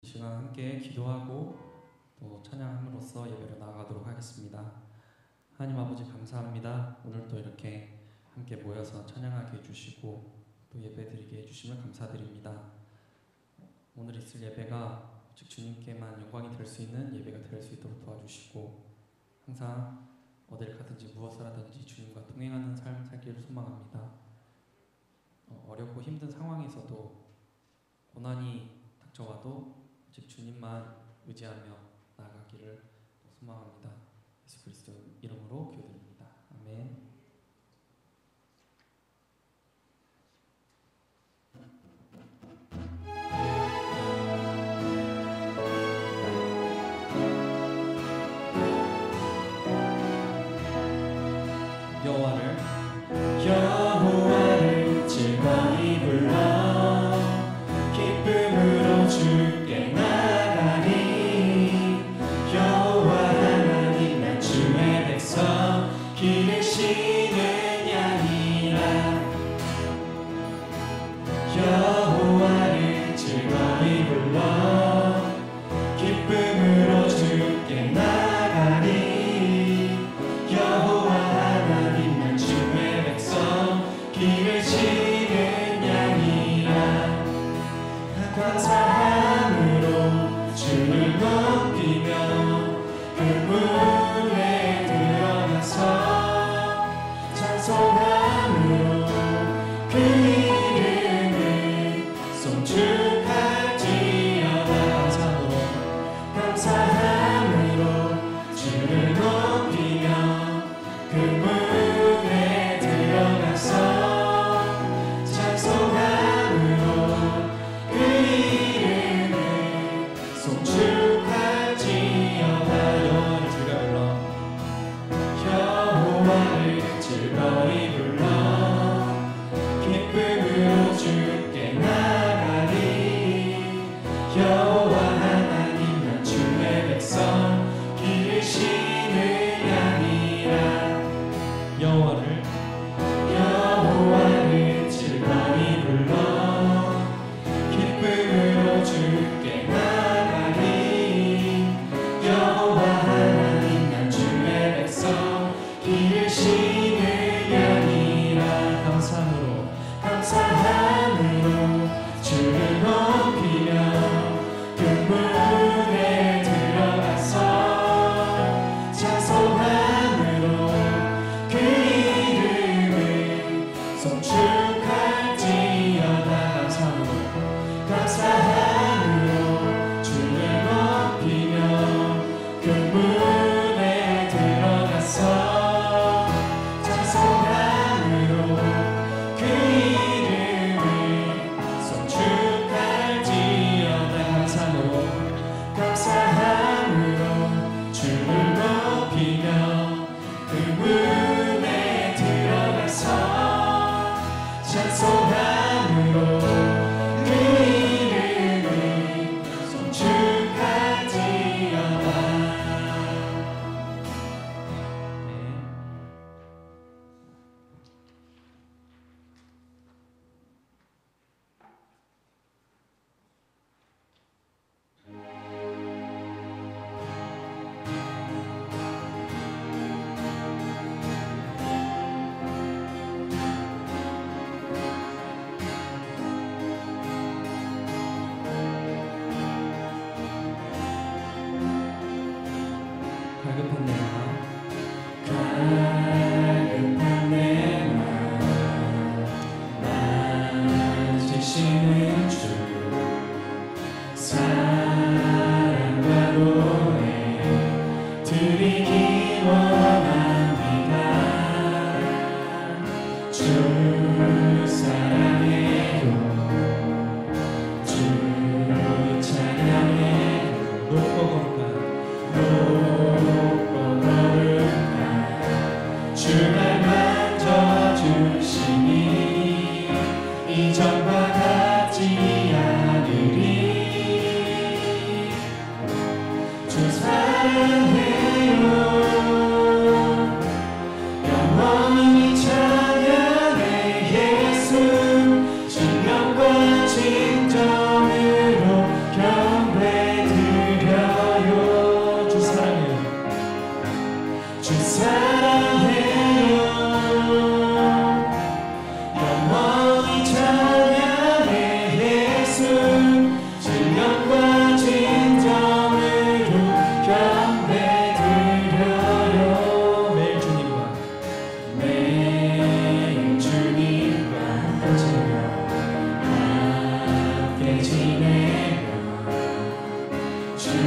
이 시간 함께 기도하고 또 찬양함으로써 예배로 나아가도록 하겠습니다. 하나님 아버지 감사합니다. 오늘 또 이렇게 함께 모여서 찬양하게 해주시고 또 예배드리게 해주심을 감사드립니다. 오늘 있을 예배가 오직 주님께만 영광이 될 수 있는 예배가 될 수 있도록 도와주시고 항상 어딜 가든지 무엇을 하든지 주님과 동행하는 삶 살기를 소망합니다. 어렵고 힘든 상황에서도 고난이 닥쳐와도 오직 주님만 의지하며 나아가기를 소망합니다. 예수 그리스도 이름으로 기도드립니다. 아멘. 여호와를 즐거이 불러 기쁨으로 주께 나가리. 여호와 하나님 나 주의 백성 기르시는 양이라. 여호와를 즐거이 불러 기쁨으로 주께 나가리. 여호와 하나님 나 주의 백성 기르시는 양이라. 감사함으로 주를 높이며 그 문에 들어가서 찬송함으로 그 이름을 송축할지어다. 감사함으로 주를 높이며 그 문에 들어가서 찬송함으로 그 이름을 송축할지어다. 여호와를 즐거이 불러 기쁨으로 주께 나가리. 여호와 하나님 나 주의 백성 기르시는 양이라. 여호와를 즐거이 불러 기쁨으로 주께 나가리. 여호와 하나님 난 주의 백성 기르시는 양이라. 감사함으로 주를 높이며 그 문에 들어가서 찬송함으로 그 이름을 송축할지어다. 감사함으로 주를 높이며 그 문에 들어가서 찬송함으로 그 이름을 송축할지어다. 감사함으로 주를 높이며 그 문에 들어가서 찬송함으로 그 이름을 송축할지어다. 갈급한 내 마음 갈급한 내 마음 만지시는 주 사랑과 노래 드리기 원합니다. 주 사랑해요, 주 찬양해요. 높고 거룩한 주날 만져주시니 이전과 같지 않으리. 주 사랑해요, 영원히 찬양해. 예수 진정과 진정으로 경배 우리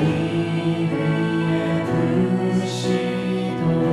위에 부으시도록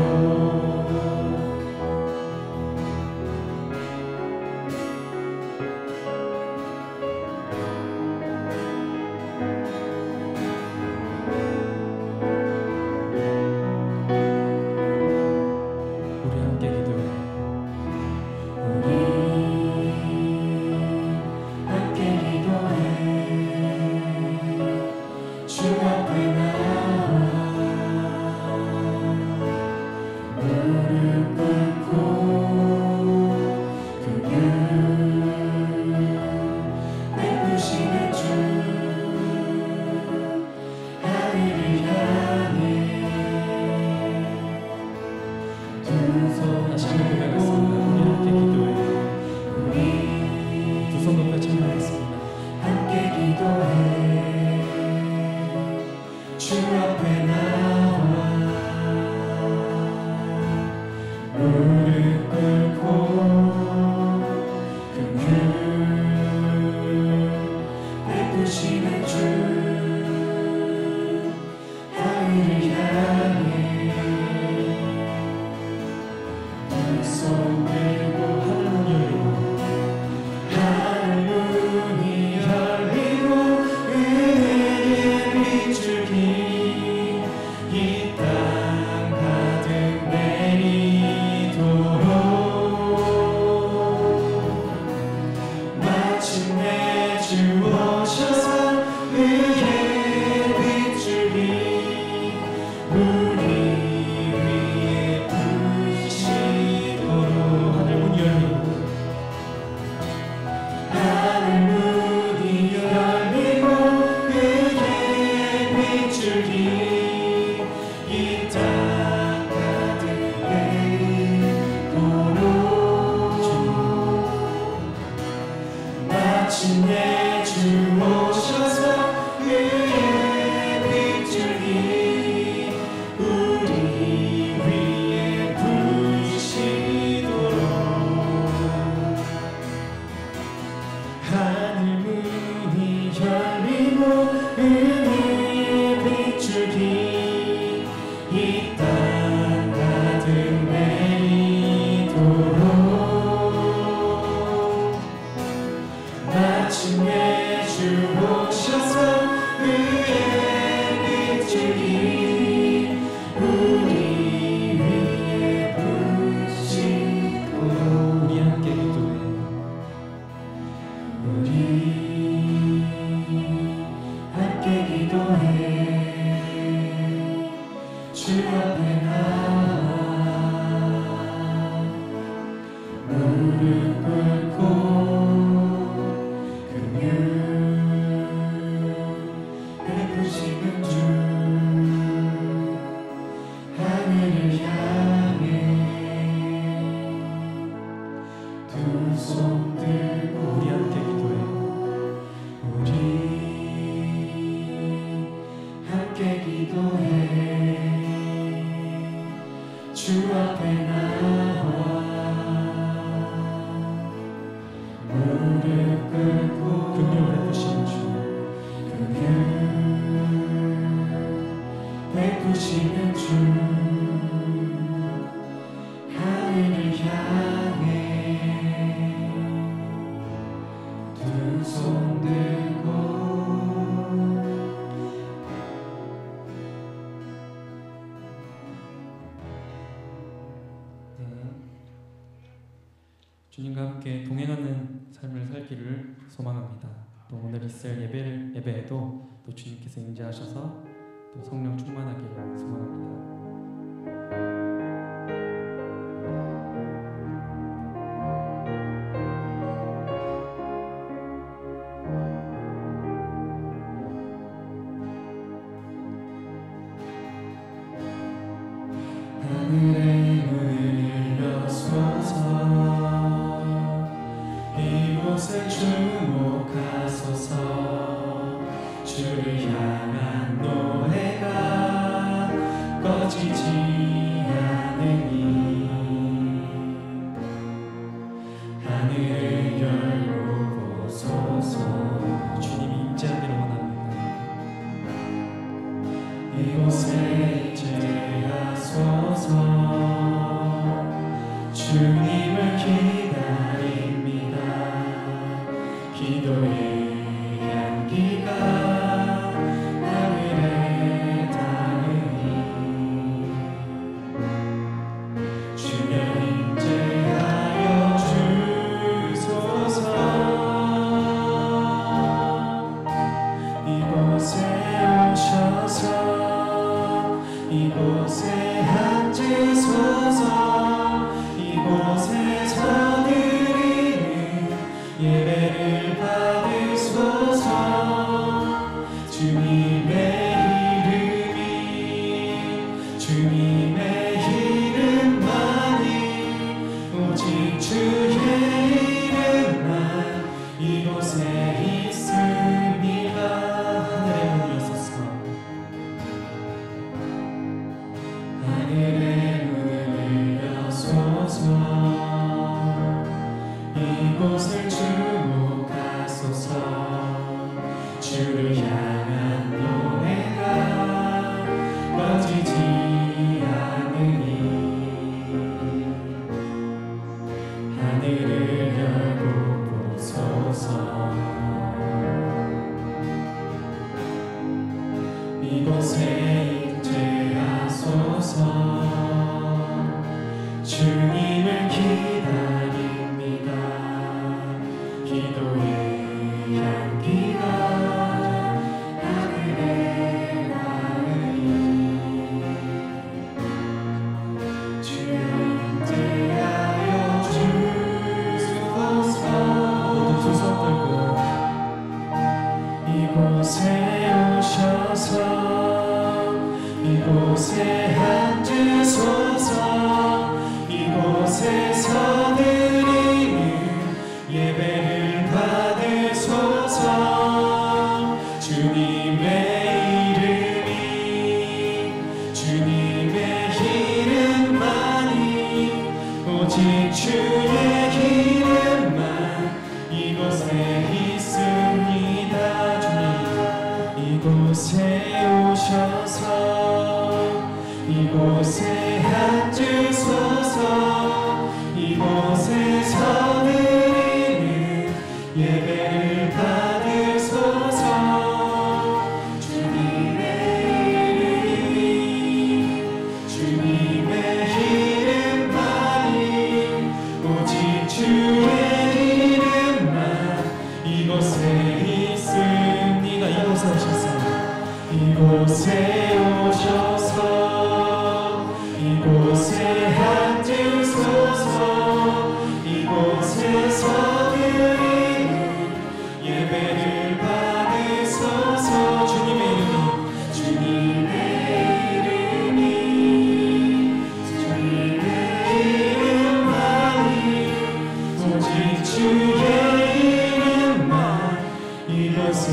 베푸시는 주 하늘을 향해 두 손 다시 한번 고백하겠습니다. 우리 함께 기도해. 두 손 높여 찬양하겠습니다. 함께 기도해 주 앞에 나와 무릎 꿇고 긍휼 베푸시는 주 하늘을 향해 두 손 들고 하늘 문이 열리고 은혜의 빛줄기 이 땅 가득 내리도록 마침내 주 오셔서 의의 빛줄기 우리 위에 부시도록 하늘 문이 열리고 하늘 문이 열리고 그의 빛줄기 이 땅 가득 내리도록 마침내 주 오셔서 그의 빛줄기 우리 위에 부시도록 하늘 문이 열리고 은혜의 빛줄기 이 땅 가득 내리도록 마침내 주 오셔서 의의 빛줄기 우리 위에 부시도록 우리 함께 기도해. 우리 함께 기도해 주 앞에 나와 무릎 꿇고 긍휼 베푸시는 주 하늘을 향해 두 손 들고 우리 함께 기도해. 우리 함께 기도해 주 앞에 나와 무릎 꿇고 긍휼 베푸시는 주 긍휼 베푸시는 주 하늘을 향해 두 손 들고 주님과 함께 동행하는 삶을 살기를 소망합니다. 또 오늘 있을 예배에도 또 주님께서 임재하셔서 또 성령 충만하기를 소망합니다. 하늘의 문을 열어소서 이곳에 주목하소서 주를 향한 노래가 꺼지지 않으니 하늘을 열고 보소서 주님이 임재하기를 원합니다. 이곳에 임재하소서 주님을 기다립니다. 기도의 향기가 하늘에 닿으니 주여 임재하여 주소서. 이곳에 오셔서 이곳에 앉으소서. 이곳에서 드리는 예배를 받으소서. 주를 향한 노래가 꺼지지 않으니 하늘을 열고 보소서. 이곳에 임재하소서. 주님을 기다립니다. 기도의 향기가 하늘에 닿으니 주여 임재하여 주소서. 모두 두 손 들고 이곳에 오셔서 이곳에 앉으소서. 이곳에서 드리는 예배를 받으소서. 주님의 이름이 주님의 이름만이 오직 주의 이름만 이곳에 있습니다. 이곳에 오셔서 이곳에 앉으소서. 이곳에서 드리는 예배를 받으소서. 주님의 이름이 주님의 이름만이 오직 주의 이름만 이곳에 있습니다. 이곳에 오셔서 이곳에 오셔서 이곳에 앉으소서. 이곳에서 드리는 예배를 받으소서. 주님의 이름이 주님의 이름만이 오직 주의 이름만 이곳에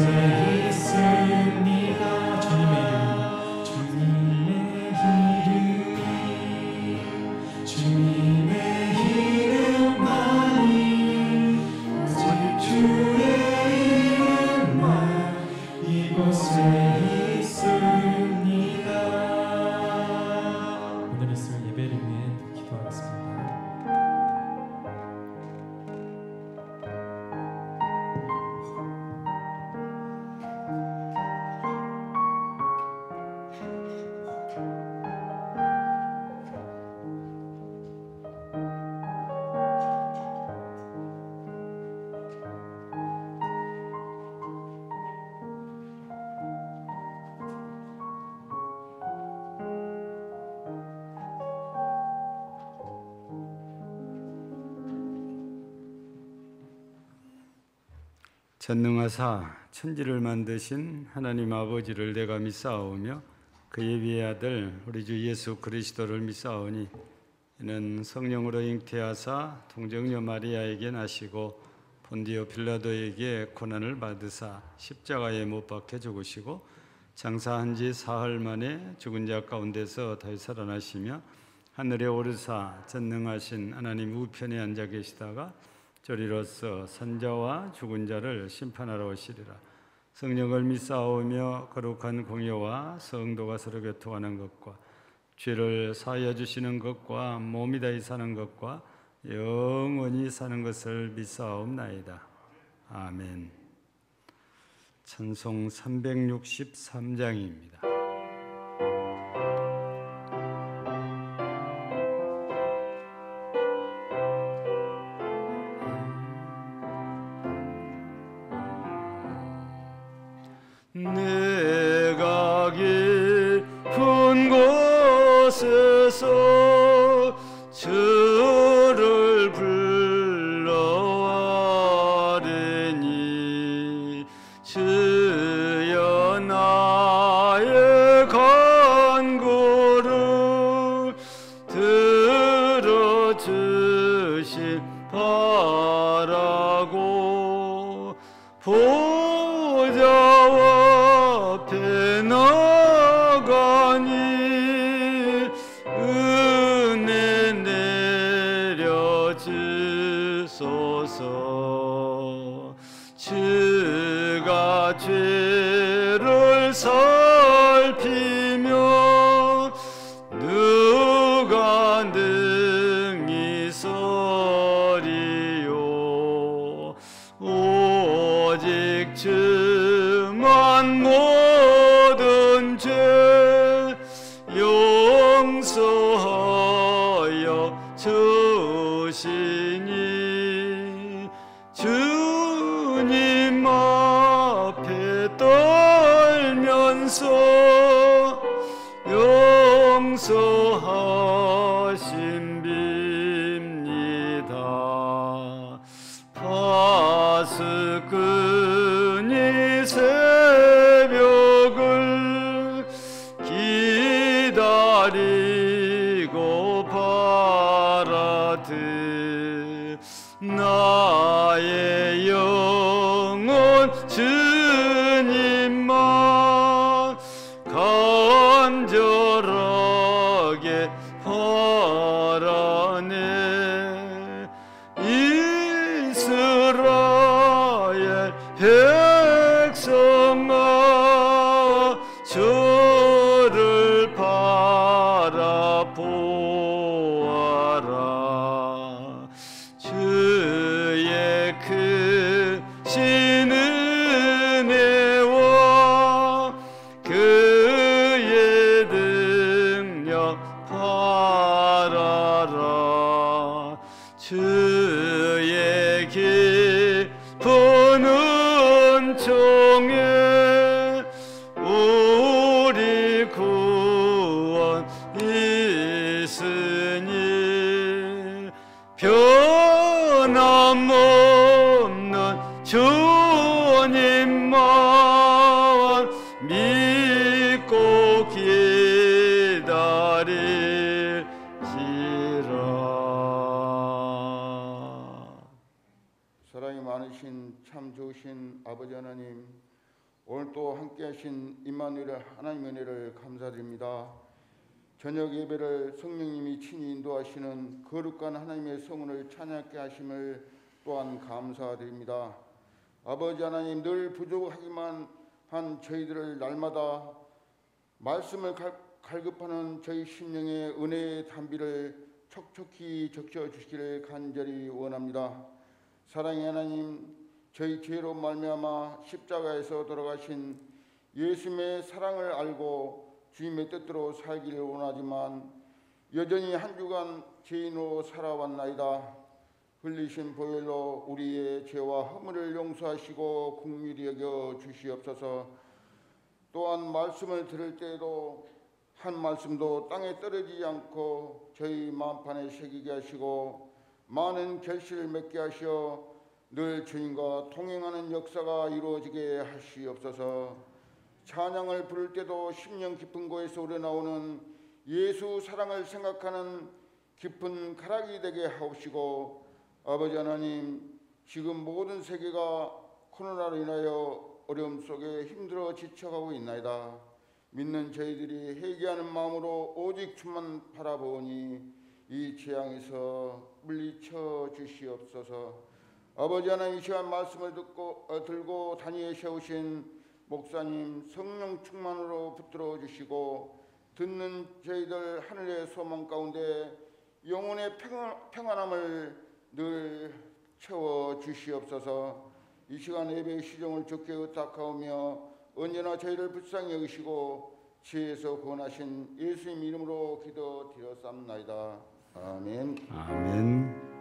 있습니다. 주님의 이름이 주님의 이름만이 오직 주의 이름만 이곳에 있습니다. 오늘 있을 예배를 위해 기도하겠습니다. 전능하사 천지를 만드신 하나님 아버지를 내가 믿사오며 그의 위의 아들 우리 주 예수 그리스도를 믿사오니 이는 성령으로 잉태하사 동정녀 마리아에게 나시고 본디오 빌라도에게 고난을 받으사 십자가에 못 박혀 죽으시고 장사한 지 사흘 만에 죽은 자 가운데서 다시 살아나시며 하늘에 오르사 전능하신 하나님 우편에 앉아 계시다가 저리로서 선자와 죽은 자를 심판하러 오시리라. 성령을 믿사오며 거룩한 공예와 성도가 서로 교통하는 것과 죄를 사하여 주시는 것과 몸이 다히 사는 것과 영원히 사는 것을 믿사옵나이다. 아멘. 찬송 363장입니다. 내가 깊은 곳에서 주를 불러하리니 주여 나의 간구를 들어주시 바라고 보좌와 앞에 나가니 은혜 내려주소서. 주가 내가 죄를 살피며 누가 능히 서리요 오직 주만 모든 죄 용서하여 주시니 주님 앞에 떨면서 용서하심 빕니다. 파수꾼이 새벽을 기다리고 바라듯 나의 영혼 주님만 간절하게 바라네. 이스라엘 백성아 주를 바라보아라. 주의 크신 은혜와 그의 능력 바라라. 주의 깊은 은총에 우리 구원 있으니 변함없는 주님만 믿고 기다릴지라. 사랑이 많으신 참 좋으신 아버지 하나님, 오늘 또 함께하신 임마누엘 하나님의 은혜를 감사드립니다. 저녁 예배를 성령님이 친히 인도하시는 거룩한 하나님의 성원을 찬양케 하심을 또한 감사드립니다. 아버지 하나님, 늘 부족하기만 한 저희들을 날마다 말씀을 갈급하는 저희 심령의 은혜의 담비를 촉촉히 적셔주시기를 간절히 원합니다. 사랑의 하나님, 저희 죄로 말미암아 십자가에서 돌아가신 예수님의 사랑을 알고 주님의 뜻대로 살기를 원하지만 여전히 한 주간 죄인으로 살아왔나이다. 흘리신 보혈로 우리의 죄와 허물을 용서하시고 긍휼히 여겨 주시옵소서. 또한 말씀을 들을 때에도 한 말씀도 땅에 떨어지지 않고 저희 마음판에 새기게 하시고 많은 결실을 맺게 하시어 늘 주님과 동행하는 역사가 이루어지게 하시옵소서. 찬양을 부를 때도 심령 깊은 곳에서 우러나오는 예수 사랑을 생각하는 깊은 가락이 되게 하옵시고, 아버지 하나님, 지금 모든 세계가 코로나로 인하여 어려움 속에 힘들어 지쳐가고 있나이다. 믿는 저희들이 회개하는 마음으로 오직 주만 바라보니 이 재앙에서 물리쳐 주시옵소서. 아버지 하나님, 이 시간 말씀을 들고 단위에 세우신 목사님 성령 충만으로 붙들어 주시고 듣는 저희들 하늘의 소망 가운데 영혼의 평안함을 늘 채워 주시옵소서. 이 시간 예배의 시종을 주께 의탁하오며 언제나 저희를 불쌍히 여기시고 지혜에서 구원하신 예수님 이름으로 기도드렸사옵나이다. 아멘. 아멘.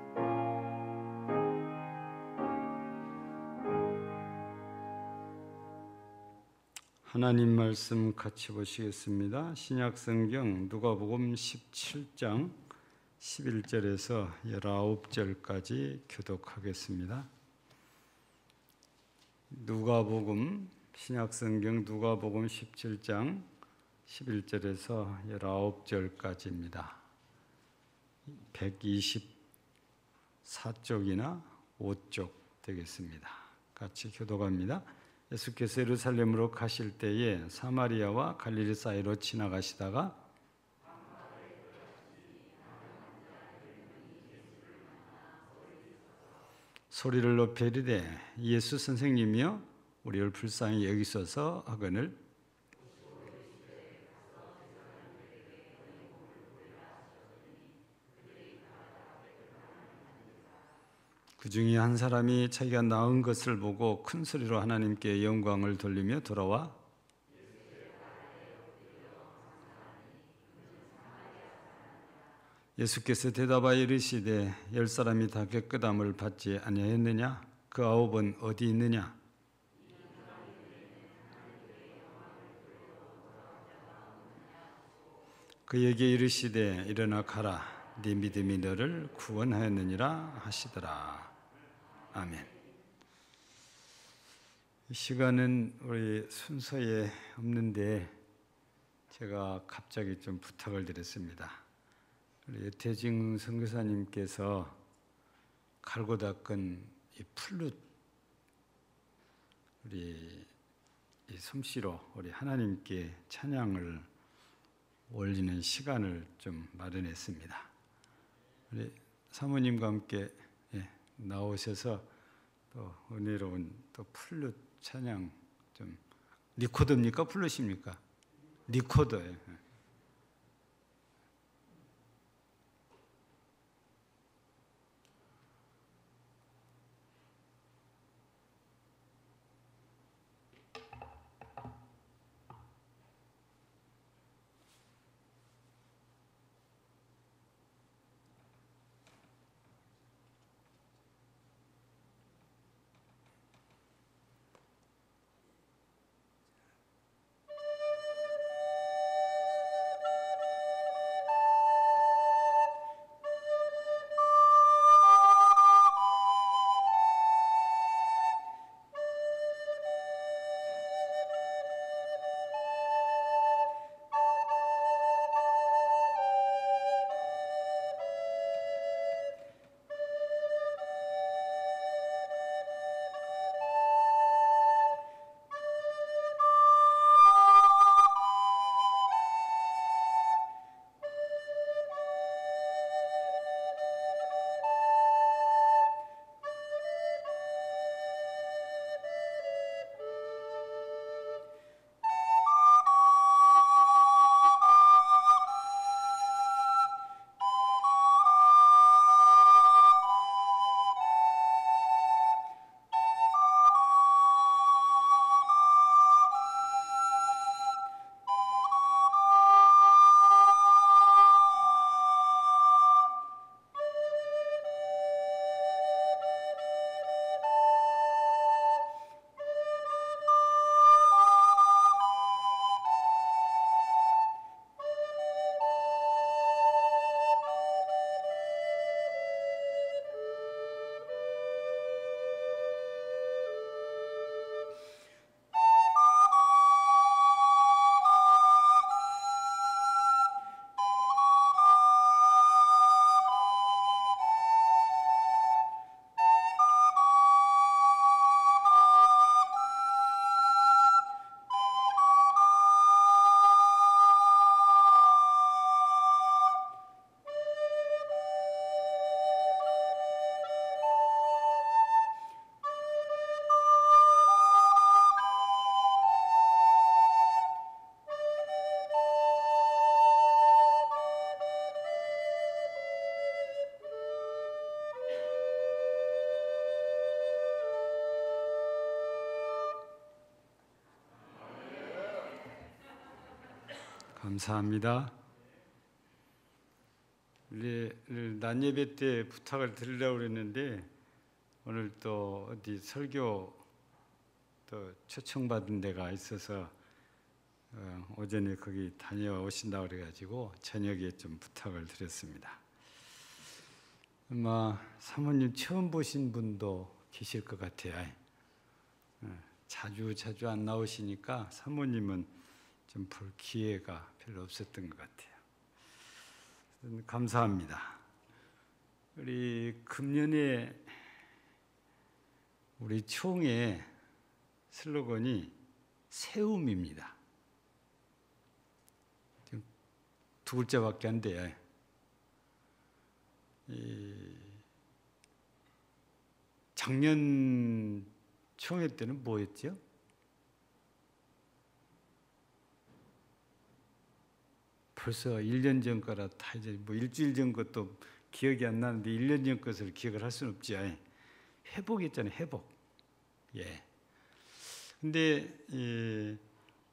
하나님 말씀 같이 보시겠습니다. 신약성경 누가복음 17장 11절에서 19절까지 교독하겠습니다. 누가복음, 신약성경 누가복음 17장 11절에서 19절까지입니다. 124쪽이나 5쪽 되겠습니다. 같이 교독합니다. 예수께서 예루살렘으로 가실 때에 사마리아와 갈릴리 사이로 지나가시다가 소리를 높여 이르되 예수 선생님이여 우리를 불쌍히 여기소서 하거늘 그 중에 한 사람이 자기가 낳은 것을 보고 큰 소리로 하나님께 영광을 돌리며 돌아와 예수께서 대답하여 이르시되 10사람이 다 깨끗함을 받지 아니하였느냐? 그 9은 어디 있느냐? 그에게 이르시되 일어나 가라 네 믿음이 너를 구원하였느니라 하시더라. 아멘. 이 시간은 우리 순서에 없는데 제가 갑자기 좀 부탁을 드렸습니다. 우리 태징 선교사님께서 갈고 닦은 이 풀룻 우리 이 솜씨로 우리 하나님께 찬양을 올리는 시간을 좀 마련했습니다. 우리 사모님과 함께 나오셔서 또 은혜로운 또 풀룻 찬양 좀 리코더입니까? 풀룻입니까? 리코더예요. 감사합니다. 낮 예배 때 부탁을 드리려고 그랬는데 오늘 또 어디 설교 또 초청받은 데가 있어서 오전에 거기 다녀오신다고 그래가지고 저녁에 좀 부탁을 드렸습니다. 아마 사모님 처음 보신 분도 계실 것 같아요. 자주 안 나오시니까 사모님은 좀 볼 기회가 별로 없었던 것 같아요. 감사합니다. 우리 금년에 우리 총회 슬로건이 세움입니다. 지금 두 글자밖에 안 돼요. 작년 총회 때는 뭐였죠? 벌써 1년 전 거라 다 이제 뭐 일주일 전 것도 기억이 안 나는데 1년 전 것을 기억을 할 수는 없지. 회복했잖아요, 회복. 예. 근데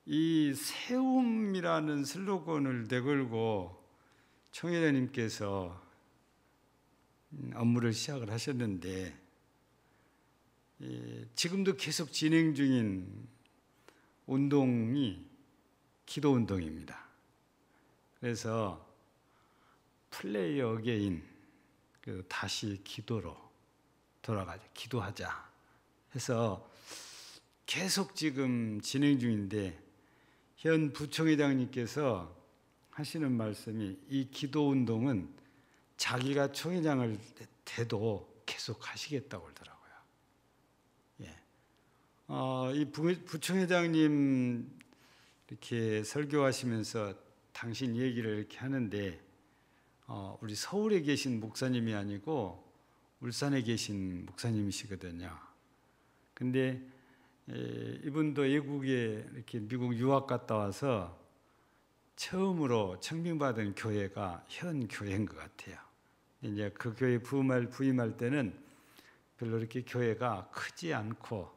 이 세움이라는 슬로건을 내걸고 총회장님께서 업무를 시작을 하셨는데 지금도 계속 진행 중인 운동이 기도 운동입니다. 그래서 플레이 어게인, 다시 기도로 돌아가자, 기도하자 해서 계속 지금 진행 중인데 현 부총회장님께서 하시는 말씀이 이 기도 운동은 자기가 총회장을 돼도 계속 하시겠다고 그러더라고요. 예. 이 부총회장님 이렇게 설교하시면서 당신 얘기를 이렇게 하는데 우리 서울에 계신 목사님이 아니고 울산에 계신 목사님이시거든요. 근데 이분도 외국에 이렇게 미국 유학 갔다 와서 처음으로 청빙받은 교회가 현 교회인 것 같아요. 이제 그 교회 부임할 때는 별로 이렇게 교회가 크지 않고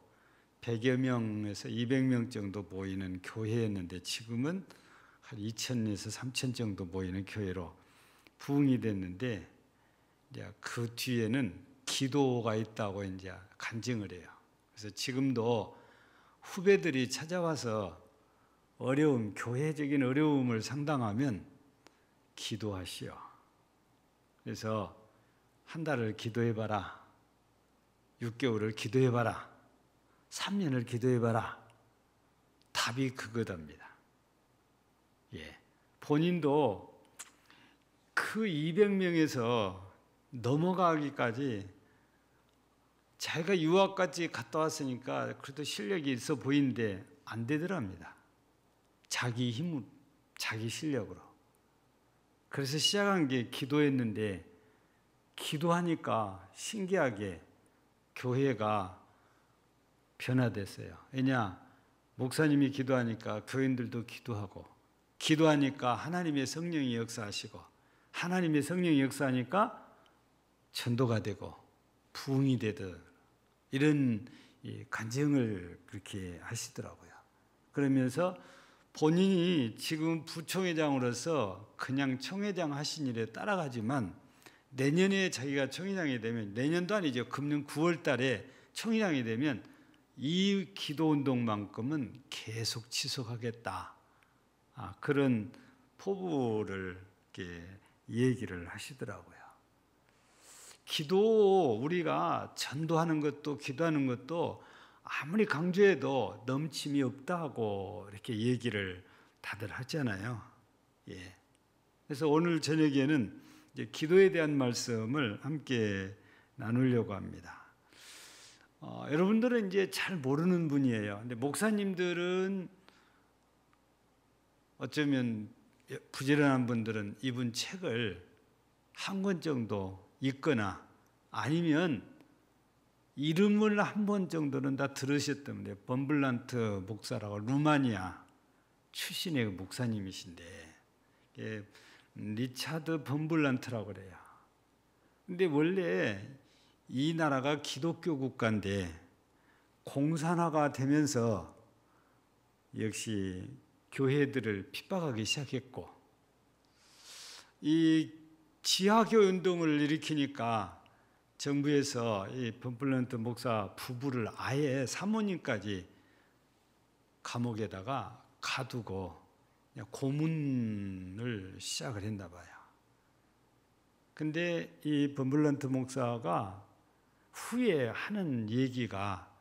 100여 명에서 200명 정도 모이는 교회였는데 지금은 한 2,000에서 3,000 정도 모이는 교회로 부흥이 됐는데 이제 그 뒤에는 기도가 있다고 이제 간증을 해요. 그래서 지금도 후배들이 찾아와서 교회적인 어려움을 상담하면 기도하시오. 그래서 한 달을 기도해봐라, 6개월을 기도해봐라, 3년을 기도해봐라. 답이 그거답니다. 예. 본인도 그 200명에서 넘어가기까지 자기가 유학까지 갔다 왔으니까 그래도 실력이 있어 보이는데 안 되더랍니다. 자기 힘, 자기 실력으로. 그래서 시작한 게 기도했는데 기도하니까 신기하게 교회가 변화됐어요. 왜냐? 목사님이 기도하니까 교인들도 기도하고, 기도하니까 하나님의 성령이 역사하시고, 하나님의 성령이 역사하니까 전도가 되고 부흥이 되듯 이런 간증을 그렇게 하시더라고요. 그러면서 본인이 지금 부총회장으로서 그냥 총회장 하신 일에 따라가지만 내년에 자기가 총회장이 되면, 내년도 아니죠, 금년 9월 달에 총회장이 되면 이 기도운동만큼은 계속 지속하겠다, 그런 포부를 이렇게 얘기를 하시더라고요. 기도, 우리가 전도하는 것도 기도하는 것도 아무리 강조해도 넘침이 없다고 이렇게 얘기를 다들 하잖아요. 예. 그래서 오늘 저녁에는 이제 기도에 대한 말씀을 함께 나누려고 합니다. 여러분들은 이제 잘 모르는 분이에요. 근데 목사님들은 어쩌면 부지런한 분들은 이분 책을 한 권 정도 읽거나 아니면 이름을 한 번 정도는 다 들으셨던 분이에요. 범블란트 목사라고 루마니아 출신의 목사님이신데, 리차드 범블란트라고 그래요. 근데 원래 이 나라가 기독교 국가인데 공산화가 되면서 역시 교회들을 핍박하기 시작했고, 이 지하교회 운동을 일으키니까 정부에서 이 범블란트 목사 부부를 아예 사모님까지 감옥에다가 가두고 그냥 고문을 시작을 했나 봐요. 근데 이 범블란트 목사가 후에 하는 얘기가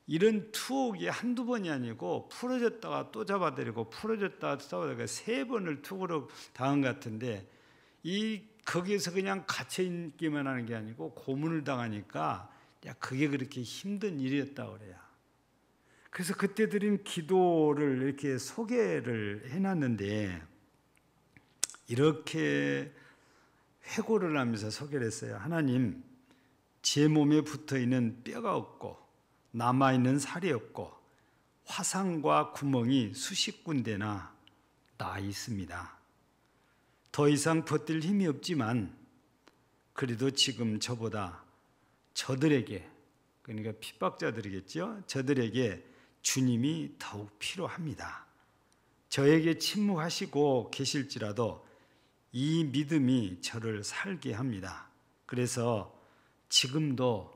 이런 투옥이 한두 번이 아니고 풀어졌다가 또 잡아들이고 풀어졌다가 또 잡아들이고 3번을 투옥으로 당한 것 같은데, 거기에서 그냥 갇혀있기만 하는 게 아니고 고문을 당하니까 그게 그렇게 힘든 일이었다고 그래요. 그래서 그때 드린 기도를 이렇게 소개를 해놨는데 이렇게 회고를 하면서 소개를 했어요. 하나님, 제 몸에 붙어있는 뼈가 없고 남아있는 살이 없고 화상과 구멍이 수십 군데나 나 있습니다. 더 이상 버틸 힘이 없지만 그래도 지금 저들에게, 그러니까 핍박자들이겠죠. 저들에게 주님이 더욱 필요합니다. 저에게 침묵하시고 계실지라도 이 믿음이 저를 살게 합니다. 그래서 지금도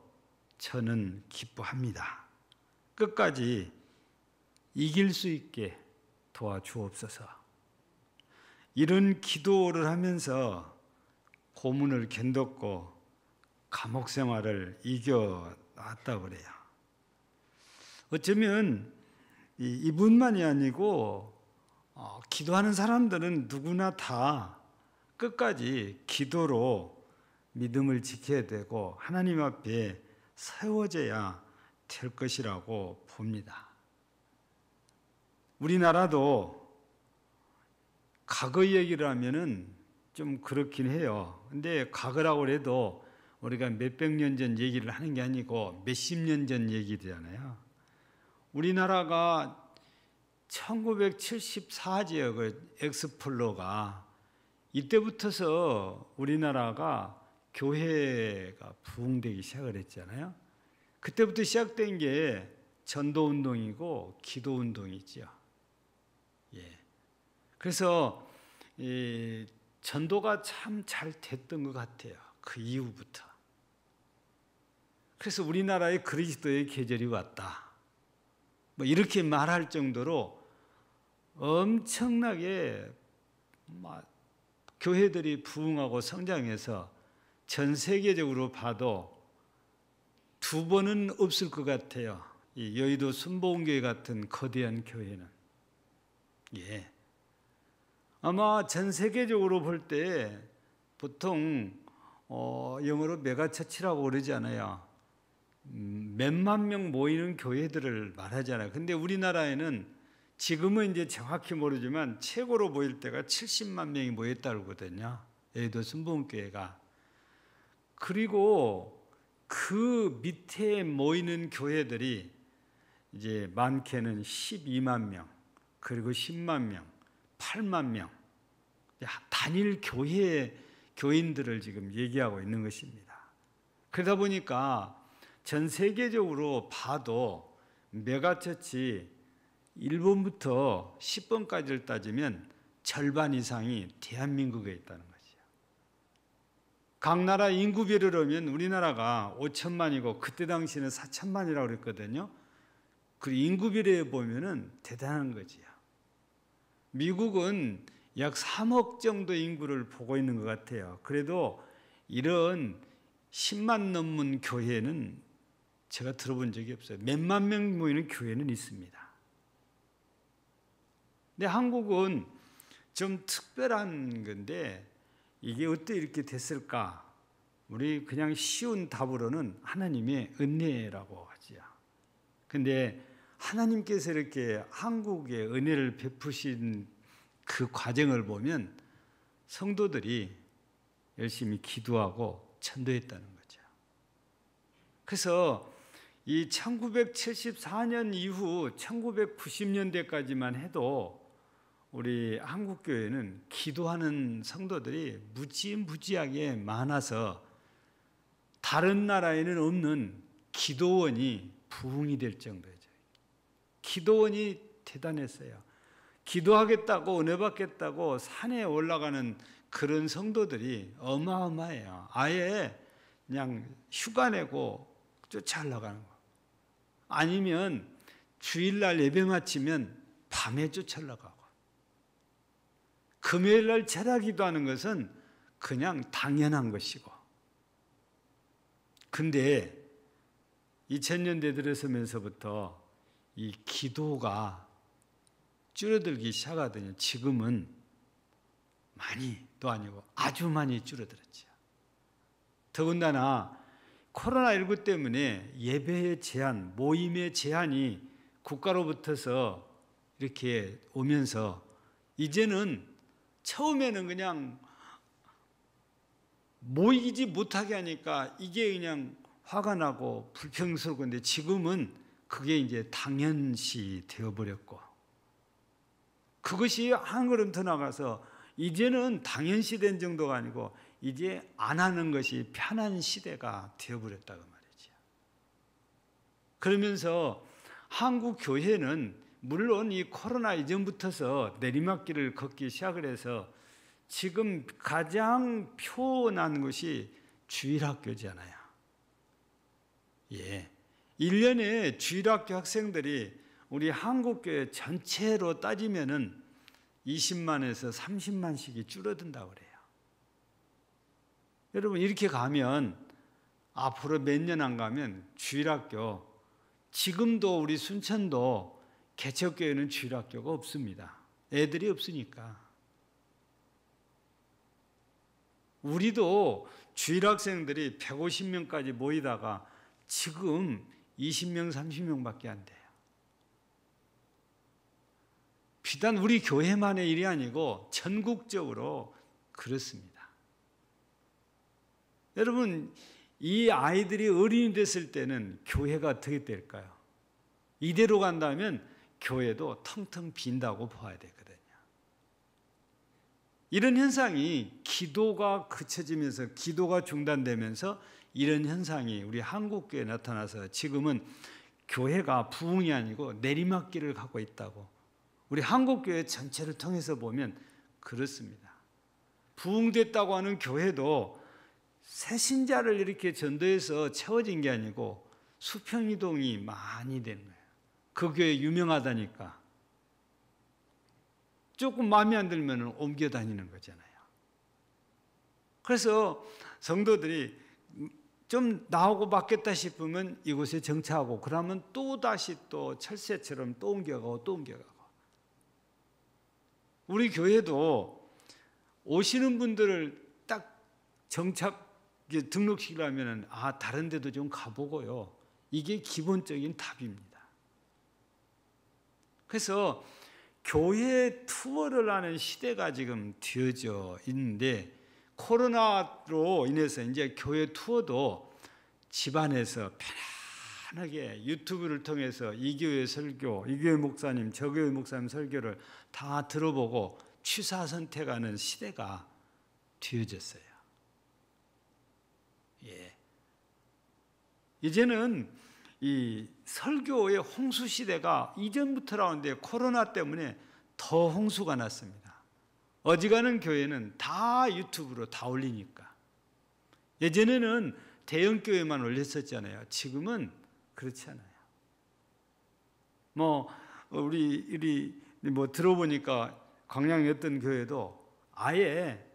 저는 기뻐합니다. 끝까지 이길 수 있게 도와주옵소서. 이런 기도를 하면서 고문을 견뎠고 감옥 생활을 이겨왔다고 그래요. 어쩌면 이분만이 아니고 기도하는 사람들은 누구나 다 끝까지 기도로 믿음을 지켜야 되고 하나님 앞에 세워져야 될 것이라고 봅니다. 우리나라도 과거 얘기를 하면은 좀 그렇긴 해요. 근데 과거라고 해도 우리가 몇백 년 전 얘기를 하는 게 아니고 몇십 년 전 얘기잖아요. 우리나라가 1974지역의 엑스플로가 이때부터서 우리나라가 교회가 부흥되기 시작을 했잖아요. 그때부터 시작된 게 전도운동이고 기도운동이죠. 그래서 이 전도가 참 잘 됐던 것 같아요. 그 이후부터. 그래서 우리나라에 그리스도의 계절이 왔다. 뭐 이렇게 말할 정도로 엄청나게 교회들이 부흥하고 성장해서 전 세계적으로 봐도 두 번은 없을 것 같아요. 이 여의도 순복음교회 같은 거대한 교회는. 아마 전 세계적으로 볼 때 보통 영어로 메가처치라고 그러잖아요. 몇만 명 모이는 교회들을 말하잖아요. 근데 우리나라에는 지금은 이제 정확히 모르지만 최고로 모일 때가 70만 명이 모였다고 그러거든요. 여의도 순복음교회가. 그리고 그 밑에 모이는 교회들이 이제 많게는 12만 명, 그리고 10만 명, 8만 명, 단일 교인들을 지금 얘기하고 있는 것입니다. 그러다 보니까 전 세계적으로 봐도 메가처치 1번부터 10번까지를 따지면 절반 이상이 대한민국에 있다는 거죠. 각 나라 인구비를 하면 우리나라가 5천만이고 그때 당시에는 4천만이라고 그랬거든요. 그 인구비례에 보면은 대단한 거지요. 미국은 약 3억 정도 인구를 보고 있는 것 같아요. 그래도 이런 10만 넘는 교회는 제가 들어본 적이 없어요. 몇만 명 모이는 교회는 있습니다. 근데 한국은 좀 특별한 건데 이게 어떻게 이렇게 됐을까? 우리 그냥 쉬운 답으로는 하나님의 은혜라고 하지요. 근데 하나님께서 이렇게 한국에 은혜를 베푸신 그 과정을 보면 성도들이 열심히 기도하고 전도했다는 거죠. 그래서 이 1974년 이후 1990년대까지만 해도 우리 한국교회는 기도하는 성도들이 무지무지하게 많아서 다른 나라에는 없는 기도원이 부흥이 될 정도죠. 기도원이 대단했어요. 기도하겠다고 은혜 받겠다고 산에 올라가는 그런 성도들이 어마어마해요. 아예 그냥 휴가 내고 쫓아올라가는 거. 아니면 주일날 예배 마치면 밤에 쫓아올라가고. 금요일날 제다 기도하는 것은 그냥 당연한 것이고. 근데 2000년대 들어서면서부터 이 기도가 줄어들기 시작하더니 지금은 많이도 아니고 아주 많이 줄어들었죠. 더군다나 코로나19 때문에 예배의 제한, 모임의 제한이 국가로부터서 이렇게 오면서 이제는 처음에는 그냥 모이지 못하게 하니까 이게 그냥 화가 나고 불평스럽건데 지금은 그게 이제 당연시 되어버렸고 그것이 한 걸음 더 나가서 이제는 당연시된 정도가 아니고 이제 안 하는 것이 편한 시대가 되어버렸다고 말이죠. 그러면서 한국 교회는 물론 이 코로나 이전부터서 내리막길을 걷기 시작을 해서 지금 가장 표현한 것이 주일학교잖아요. 예. 1년에 주일학교 학생들이 우리 한국교회 전체로 따지면은 20만에서 30만씩이 줄어든다고 그래요. 여러분 이렇게 가면 앞으로 몇 년 안 가면 주일학교, 지금도 우리 순천도 개척교회는 주일학교가 없습니다. 애들이 없으니까. 우리도 주일학생들이 150명까지 모이다가 지금 20명, 30명밖에 안 돼요. 비단 우리 교회만의 일이 아니고 전국적으로 그렇습니다. 여러분, 이 아이들이 어린이 됐을 때는 교회가 어떻게 될까요? 이대로 간다면 교회도 텅텅 빈다고 봐야 되거든요. 이런 현상이 기도가 그쳐지면서 기도가 중단되면서 이런 현상이 우리 한국교회에 나타나서 지금은 교회가 부흥이 아니고 내리막길을 가고 있다고 우리 한국교회 전체를 통해서 보면 그렇습니다. 부흥됐다고 하는 교회도 새 신자를 이렇게 전도해서 채워진 게 아니고 수평이동이 많이 되는 거예요. 그 교회 유명하다니까 조금 마음에 안 들면 옮겨 다니는 거잖아요. 그래서 성도들이 좀 나오고 맞겠다 싶으면 이곳에 정차하고 그러면 또 다시 또 철새처럼 또 옮겨가고 또 옮겨가고. 우리 교회도 오시는 분들을 딱 정착 등록시키려면 다른 데도 좀 가보고요. 이게 기본적인 답입니다. 그래서 교회 투어를 하는 시대가 지금 되어져 있는데 코로나로 인해서 이제 교회 투어도 집안에서 편안하게 유튜브를 통해서 이 교회 설교, 이 교회 목사님, 저 교회 목사님 설교를 다 들어보고 취사 선택하는 시대가 되어졌어요. 예. 이제는 이 설교의 홍수 시대가 이전부터라는데 코로나 때문에 더 홍수가 났습니다. 어지간한 교회는 다 유튜브로 다 올리니까. 예전에는 대형 교회만 올렸었잖아요. 지금은 그렇지 않아요. 우리 들어보니까 광양의 어떤 교회도 아예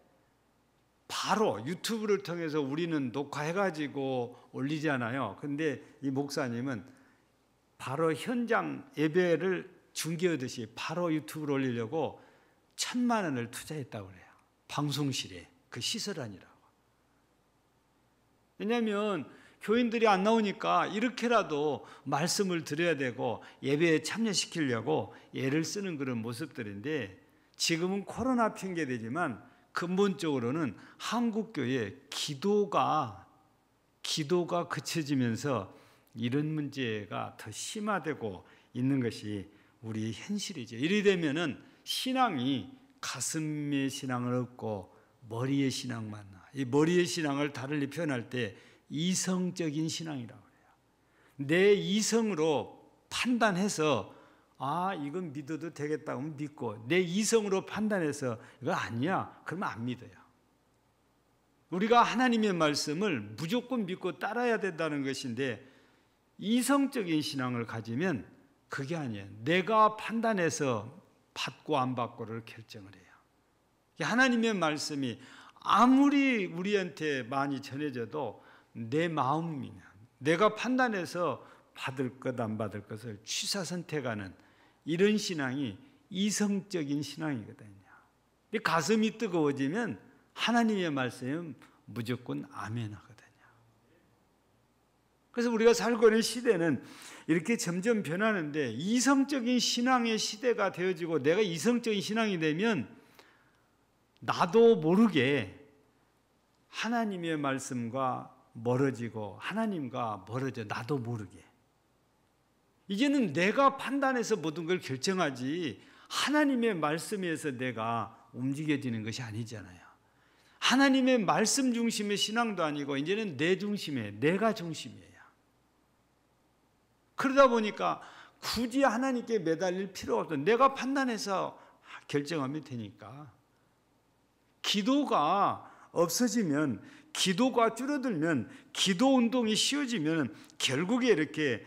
바로 유튜브를 통해서 우리는 녹화해가지고 올리잖아요. 근데 이 목사님은 바로 현장 예배를 중계하듯이 바로 유튜브로 올리려고 1,000만 원을 투자했다고 그래요. 방송실에 그 시설 아니라고. 왜냐하면 교인들이 안 나오니까 이렇게라도 말씀을 드려야 되고 예배에 참여시키려고 애를 쓰는 그런 모습들인데 지금은 코로나 핑계되지만 근본적으로는 한국교회 기도가 그쳐지면서 이런 문제가 더 심화되고 있는 것이 우리의 현실이죠. 이래 되면은 신앙이 가슴의 신앙을 얻고 머리의 신앙만 나. 이 머리의 신앙을 다르게 표현할 때 이성적인 신앙이라고 해요. 내 이성으로 판단해서 이건 믿어도 되겠다 하면 믿고 내 이성으로 판단해서 이거 아니야 그러면 안 믿어요. 우리가 하나님의 말씀을 무조건 믿고 따라야 된다는 것인데 이성적인 신앙을 가지면 그게 아니에요. 내가 판단해서 받고 안 받고를 결정을 해요. 하나님의 말씀이 아무리 우리한테 많이 전해져도 내 마음이면 내가 판단해서 받을 것 안 받을 것을 취사 선택하는 이런 신앙이 이성적인 신앙이거든요. 가슴이 뜨거워지면 하나님의 말씀은 무조건 아멘 하거든요. 그래서 우리가 살고 있는 시대는 이렇게 점점 변하는데 이성적인 신앙의 시대가 되어지고 내가 이성적인 신앙이 되면 나도 모르게 하나님의 말씀과 멀어지고 하나님과 멀어져 나도 모르게. 이제는 내가 판단해서 모든 걸 결정하지 하나님의 말씀에서 내가 움직여지는 것이 아니잖아요. 하나님의 말씀 중심의 신앙도 아니고 이제는 내 중심의, 내가 중심이에요. 그러다 보니까 굳이 하나님께 매달릴 필요가 없어. 내가 판단해서 결정하면 되니까. 기도가 없어지면, 기도가 줄어들면, 기도 운동이 쉬워지면 결국에 이렇게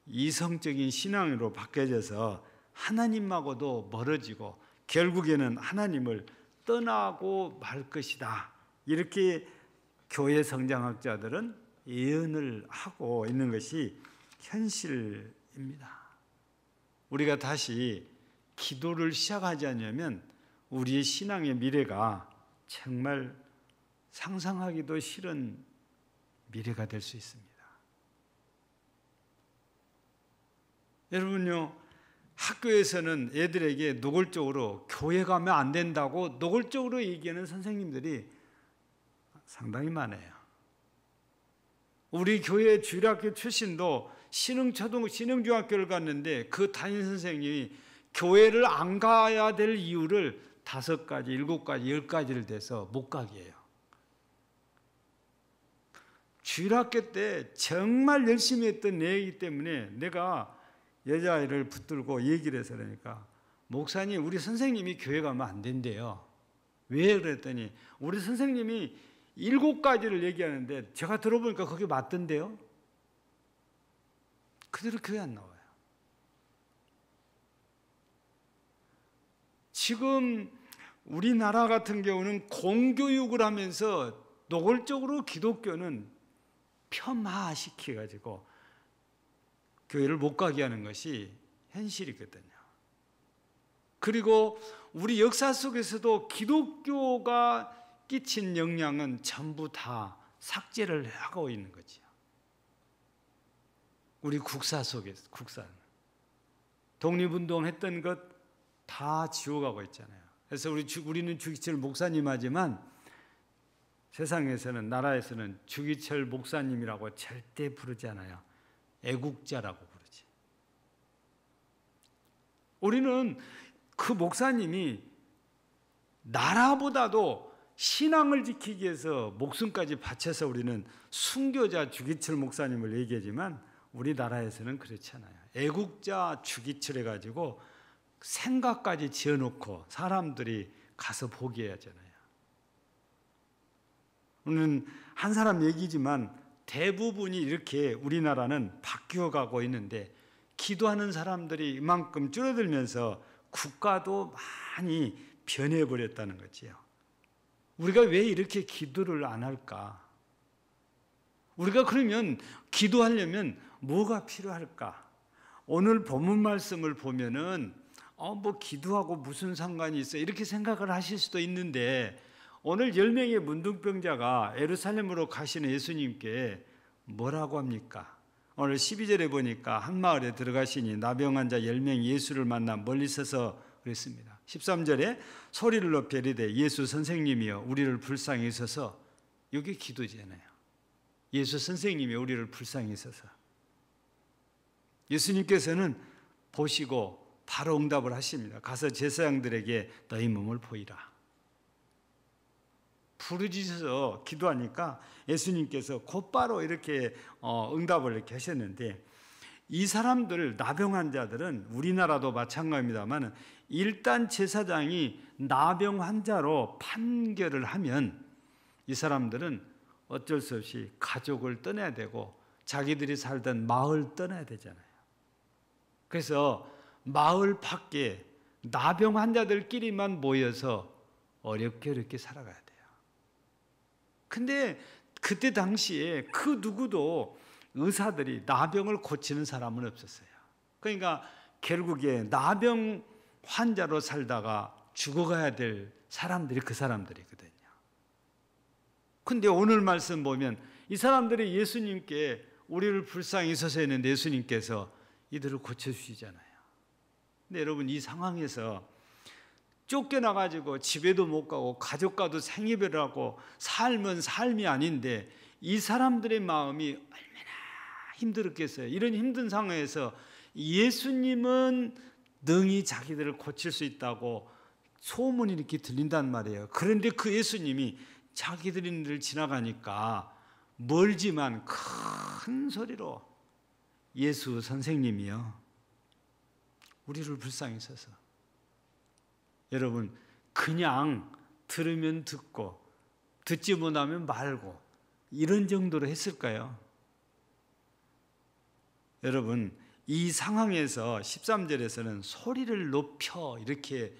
이성적인 신앙으로 바뀌어져서 하나님하고도 멀어지고 결국에는 하나님을 떠나고 말 것이다. 이렇게 교회 성장학자들은 예언을 하고 있는 것이 현실입니다. 우리가 다시 기도를 시작하지 않으면 우리의 신앙의 미래가 정말 상상하기도 싫은 미래가 될 수 있습니다. 여러분요, 학교에서는 애들에게 노골적으로 교회 가면 안 된다고 노골적으로 얘기하는 선생님들이 상당히 많아요. 우리 교회 주일학교 출신도 신흥중학교를 갔는데 그 담임 선생님이 교회를 안 가야 될 이유를 5가지, 7가지, 10가지를 대서 못 가게 해요. 주일학교 때 정말 열심히 했던 애이기 때문에 내가 여자아이를 붙들고 얘기를 해서 그러니까 목사님, 우리 선생님이 교회 가면 안 된대요. 왜 그랬더니 우리 선생님이 7가지를 얘기하는데 제가 들어보니까 그게 맞던데요. 그대로 교회 안 나와요. 지금 우리나라 같은 경우는 공교육을 하면서 노골적으로 기독교는 폄하시켜가지고 교회를 못 가게 하는 것이 현실이거든요. 그리고 우리 역사 속에서도 기독교가 끼친 영향은 전부 다 삭제를 하고 있는 거죠. 우리 국사 속에서, 독립운동 했던 것 다 지워가고 있잖아요. 그래서 우리는 주기철 목사님 하지만 세상에서는, 나라에서는 주기철 목사님이라고 절대 부르지 않아요. 애국자라고 부르지. 우리는 그 목사님이 나라보다도 신앙을 지키기 위해서 목숨까지 바쳐서 우리는 순교자 주기철 목사님을 얘기하지만 우리나라에서는 그렇지 않아요. 애국자 주기철 해가지고 생각까지 지어놓고 사람들이 가서 보게 하잖아요. 오늘 한 사람 얘기지만 대부분이 이렇게 우리나라는 바뀌어가고 있는데 기도하는 사람들이 이만큼 줄어들면서 국가도 많이 변해버렸다는 거지요. 우리가 왜 이렇게 기도를 안 할까? 우리가 그러면 기도하려면 뭐가 필요할까? 오늘 본문 말씀을 보면은 뭐 기도하고 무슨 상관이 있어? 이렇게 생각을 하실 수도 있는데 오늘 10명의 문둥병자가 예루살렘으로 가시는 예수님께 뭐라고 합니까? 오늘 12절에 보니까 한 마을에 들어가시니 나병 환자 10명이 예수를 만나 멀리 서서 그랬습니다. 13절에 소리를 높여 이르되 예수 선생님이여 우리를 불쌍히 여기소서. 이게 기도잖아요. 예수 선생님이 우리를 불쌍히 여기소서. 예수님께서는 보시고 바로 응답을 하십니다. 가서 제사장들에게 너희 몸을 보이라. 부르짖어서 기도하니까 예수님께서 곧바로 이렇게 응답을 이렇게 하셨는데 이 사람들, 나병 환자들은 우리나라도 마찬가지입니다만 일단 제사장이 나병 환자로 판결을 하면 이 사람들은 어쩔 수 없이 가족을 떠나야 되고 자기들이 살던 마을 떠나야 되잖아요. 그래서 마을 밖에 나병 환자들끼리만 모여서 어렵게 살아가야 돼요. 근데 그때 당시에 그 누구도 의사들이 나병을 고치는 사람은 없었어요. 그러니까 결국에 나병 환자로 살다가 죽어가야 될 사람들이 그 사람들이거든요. 근데 오늘 말씀 보면 이 사람들이 예수님께 우리를 불쌍히 여기소서 했는데 예수님께서 이들을 고쳐주시잖아요. 근데 여러분 이 상황에서 쫓겨나가지고 집에도 못 가고 가족과도 생이별을 하고 삶은 삶이 아닌데 이 사람들의 마음이 얼마나 힘들었겠어요. 이런 힘든 상황에서 예수님은 능히 자기들을 고칠 수 있다고 소문이 이렇게 들린단 말이에요. 그런데 그 예수님이 자기들을 지나가니까 멀지만 큰 소리로 예수 선생님이요, 우리를 불쌍히 여서서. 여러분, 그냥 들으면 듣고 듣지 못하면 말고 이런 정도로 했을까요? 여러분, 이 상황에서 13절에서는 소리를 높여 이렇게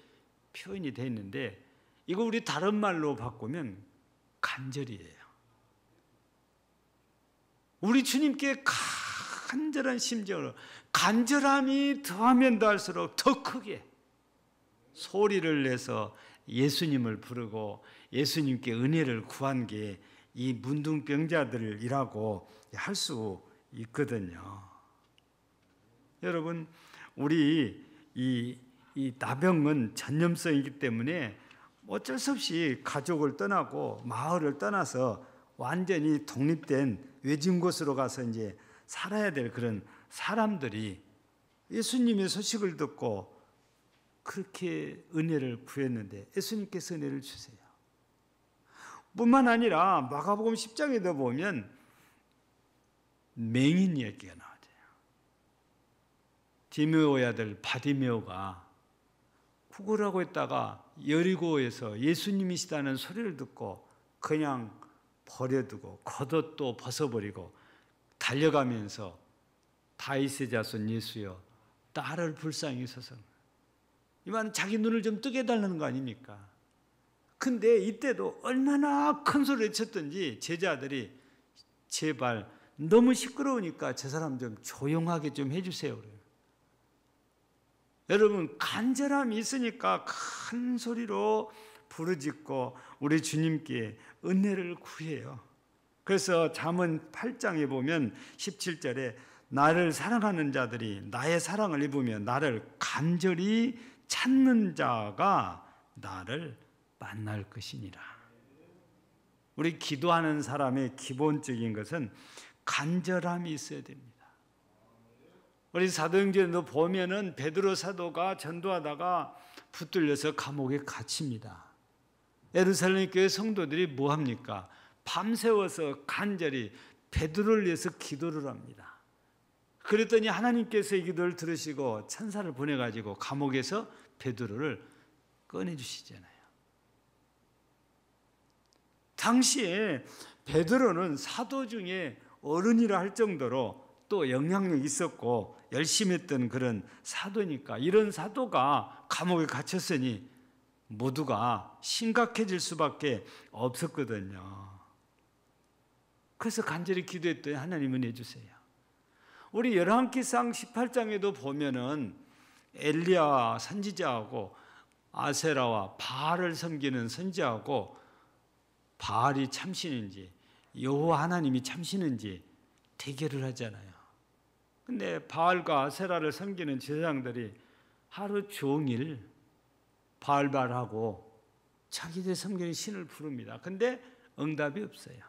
표현이 되어 있는데, 이거 우리 다른 말로 바꾸면 간절이에요. 우리 주님께 간절한 심정으로, 간절함이 더하면 더할수록 더 크게 소리를 내서 예수님을 부르고 예수님께 은혜를 구한 게 이 문둥병자들이라고 할 수 있거든요. 여러분, 우리 이 나병은 전염성이기 때문에 어쩔 수 없이 가족을 떠나고 마을을 떠나서 완전히 독립된 외진 곳으로 가서 이제 살아야 될 그런 사람들이 예수님의 소식을 듣고 그렇게 은혜를 구했는데 예수님께서 은혜를 주세요. 뿐만 아니라 마가복음 10장에도 보면 맹인 이야기가 나와요. 디메오의 아들 바디메오가 구걸하고 있다가 여리고에서 예수님이시다는 소리를 듣고 그냥 버려두고 겉옷도 벗어버리고 달려가면서 다윗의 자손 예수여 나를 불쌍히 여소서. 이 말은 자기 눈을 좀 뜨게 해달라는 거 아닙니까? 근데 이때도 얼마나 큰 소리를 쳤던지 제자들이 제발 너무 시끄러우니까 저 사람 좀 조용하게 좀 해주세요. 그래요. 여러분, 간절함이 있으니까 큰 소리로 부르짖고 우리 주님께 은혜를 구해요. 그래서 잠언 8장에 보면 17절에 나를 사랑하는 자들이 나의 사랑을 입으며 나를 간절히 찾는 자가 나를 만날 것이니라. 우리 기도하는 사람의 기본적인 것은 간절함이 있어야 됩니다. 우리 사도행전도 보면은 베드로 사도가 전도하다가 붙들려서 감옥에 갇힙니다. 예루살렘 교회 성도들이 뭐 합니까? 밤새워서 간절히 베드로를 위해서 기도를 합니다. 그랬더니 하나님께서 이 기도를 들으시고 천사를 보내가지고 감옥에서 베드로를 꺼내주시잖아요. 당시에 베드로는 사도 중에 어른이라 할 정도로 또 영향력이 있었고 열심히 했던 그런 사도니까 이런 사도가 감옥에 갇혔으니 모두가 심각해질 수밖에 없었거든요. 그래서 간절히 기도했더니 하나님 은혜 주세요. 우리 열왕기상 18장에도 보면은 엘리야 선지자하고 아세라와 바알을 섬기는 선지자하고 바알이 참신인지 여호와 하나님이 참신인지 대결을 하잖아요. 근데 바알과 아세라를 섬기는 제사장들이 하루 종일 바알바알하고 자기들 섬기는 신을 부릅니다. 근데 응답이 없어요.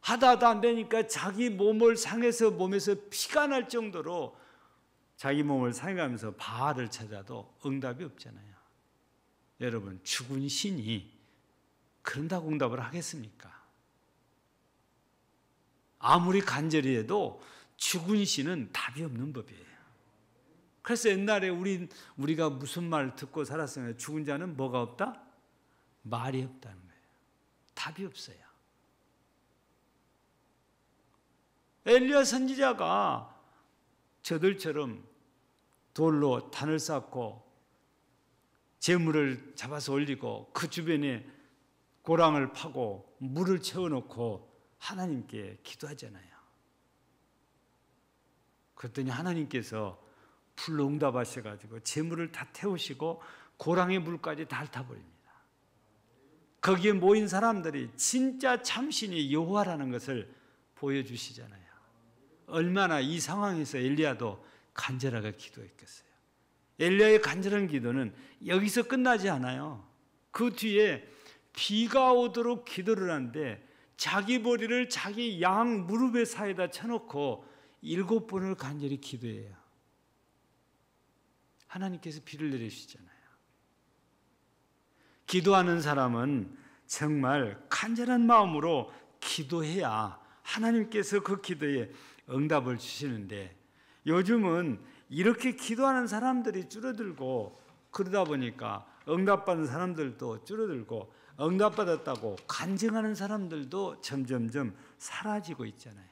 하다 안 되니까 자기 몸을 상해서 몸에서 피가 날 정도로 자기 몸을 상해가면서 바알을 찾아도 응답이 없잖아요. 여러분, 죽은 신이 그런다고 응답을 하겠습니까? 아무리 간절히 해도 죽은 신은 답이 없는 법이에요. 그래서 옛날에 우리가 무슨 말 듣고 살았으면 죽은 자는 뭐가 없다? 말이 없다는 거예요. 답이 없어요. 엘리야 선지자가 저들처럼 돌로 단을 쌓고 재물을 잡아서 올리고 그 주변에 고랑을 파고 물을 채워놓고 하나님께 기도하잖아요. 그랬더니 하나님께서 불로 응답하셔가지고 재물을 다 태우시고 고랑의 물까지 다 핥아버립니다. 거기에 모인 사람들이 진짜 참신이 여호와라는 것을 보여주시잖아요. 얼마나 이 상황에서 엘리야도 간절하게 기도했겠어요. 엘리야의 간절한 기도는 여기서 끝나지 않아요. 그 뒤에 비가 오도록 기도를 하는데 자기 머리를 자기 양 무릎의 사이에다 쳐놓고 7번을 간절히 기도해요. 하나님께서 비를 내려주시잖아요. 기도하는 사람은 정말 간절한 마음으로 기도해야 하나님께서 그 기도에 응답을 주시는데, 요즘은 이렇게 기도하는 사람들이 줄어들고 그러다 보니까 응답받는 사람들도 줄어들고 응답받았다고 간증하는 사람들도 점점점 사라지고 있잖아요.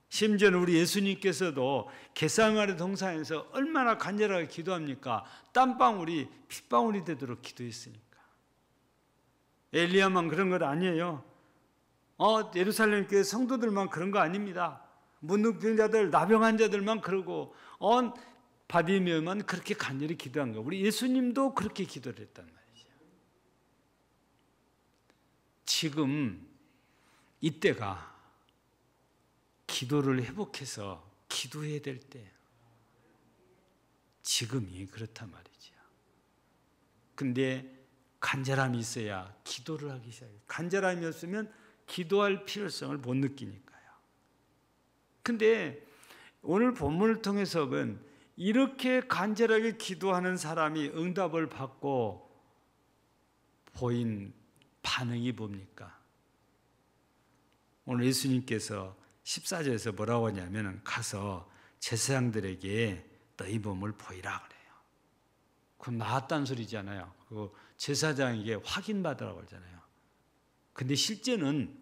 심지어는 우리 예수님께서도 겟세마네 동산에서 얼마나 간절하게 기도합니까? 땀방울이 핏방울이 되도록 기도했으니까. 엘리야만 그런 것 아니에요. 예루살렘 교회 성도들만 그런 거 아닙니다. 문둥병자들, 나병 환자들만 그러고 바디메오만 그렇게 간절히 기도한 거예요. 우리 예수님도 그렇게 기도를 했단 말이죠. 지금 이때가 기도를 회복해서 기도해야 될 때, 지금이 그렇단 말이죠. 근데 간절함이 있어야 기도를 하기 시작해요. 간절함이 없으면 기도할 필요성을 못 느끼니까요. 근데 오늘 본문을 통해서는 이렇게 간절하게 기도하는 사람이 응답을 받고 보인 반응이 뭡니까? 오늘 예수님께서 14절에서 뭐라고 하냐면, 가서 제사장들에게 너희 몸을 보이라 그래요. 그건 나았다는 소리잖아요. 그 제사장에게 확인받으라고 하잖아요. 근데 실제는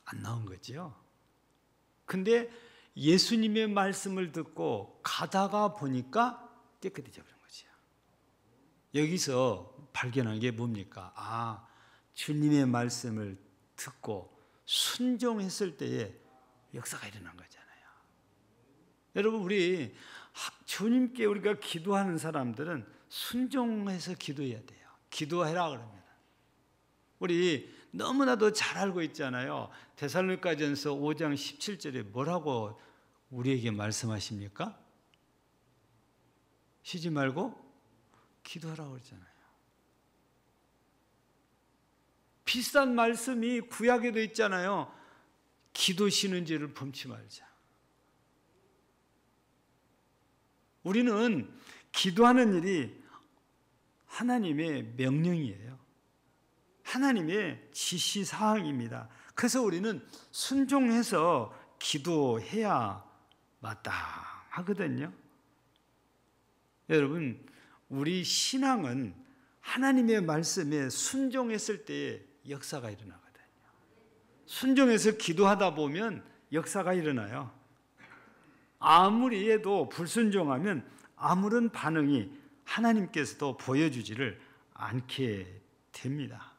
안 나온 거죠. 근데 예수님의 말씀을 듣고 가다가 보니까 깨끗해져 버린 거죠. 여기서 발견한 게 뭡니까? 주님의 말씀을 듣고 순종했을 때에 역사가 일어난 거잖아요. 여러분, 우리 주님께 우리가 기도하는 사람들은 순종해서 기도해야 돼요. 기도해라 그러면. 우리 너무나도 잘 알고 있잖아요. 데살로니가전서 5장 17절에 뭐라고 우리에게 말씀하십니까? 쉬지 말고 기도하라고 그러잖아요. 비슷한 말씀이 구약에도 있잖아요. 기도 쉬는 죄를 범치 말자. 우리는 기도하는 일이 하나님의 명령이에요. 하나님의 지시사항입니다. 그래서 우리는 순종해서 기도해야 마땅하거든요. 여러분, 우리 신앙은 하나님의 말씀에 순종했을 때에 역사가 일어나거든요. 순종해서 기도하다 보면 역사가 일어나요. 아무리 해도 불순종하면 아무런 반응이 하나님께서도 보여주지를 않게 됩니다.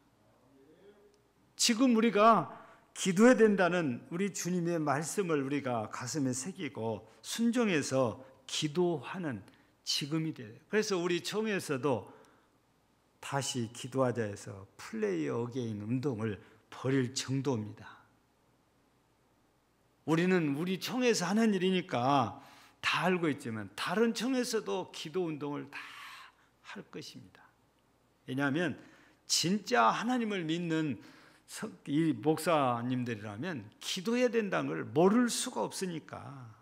지금 우리가 기도해야 된다는 우리 주님의 말씀을 우리가 가슴에 새기고 순종해서 기도하는 지금이 돼요. 그래서 우리 총회에서도 다시 기도하자 해서 플레이 어게인 운동을 벌일 정도입니다. 우리는 우리 총회에서 하는 일이니까 다 알고 있지만 다른 총회에서도 기도 운동을 다 할 것입니다. 왜냐하면 진짜 하나님을 믿는 이 목사님들이라면 기도해야 된다는 걸 모를 수가 없으니까.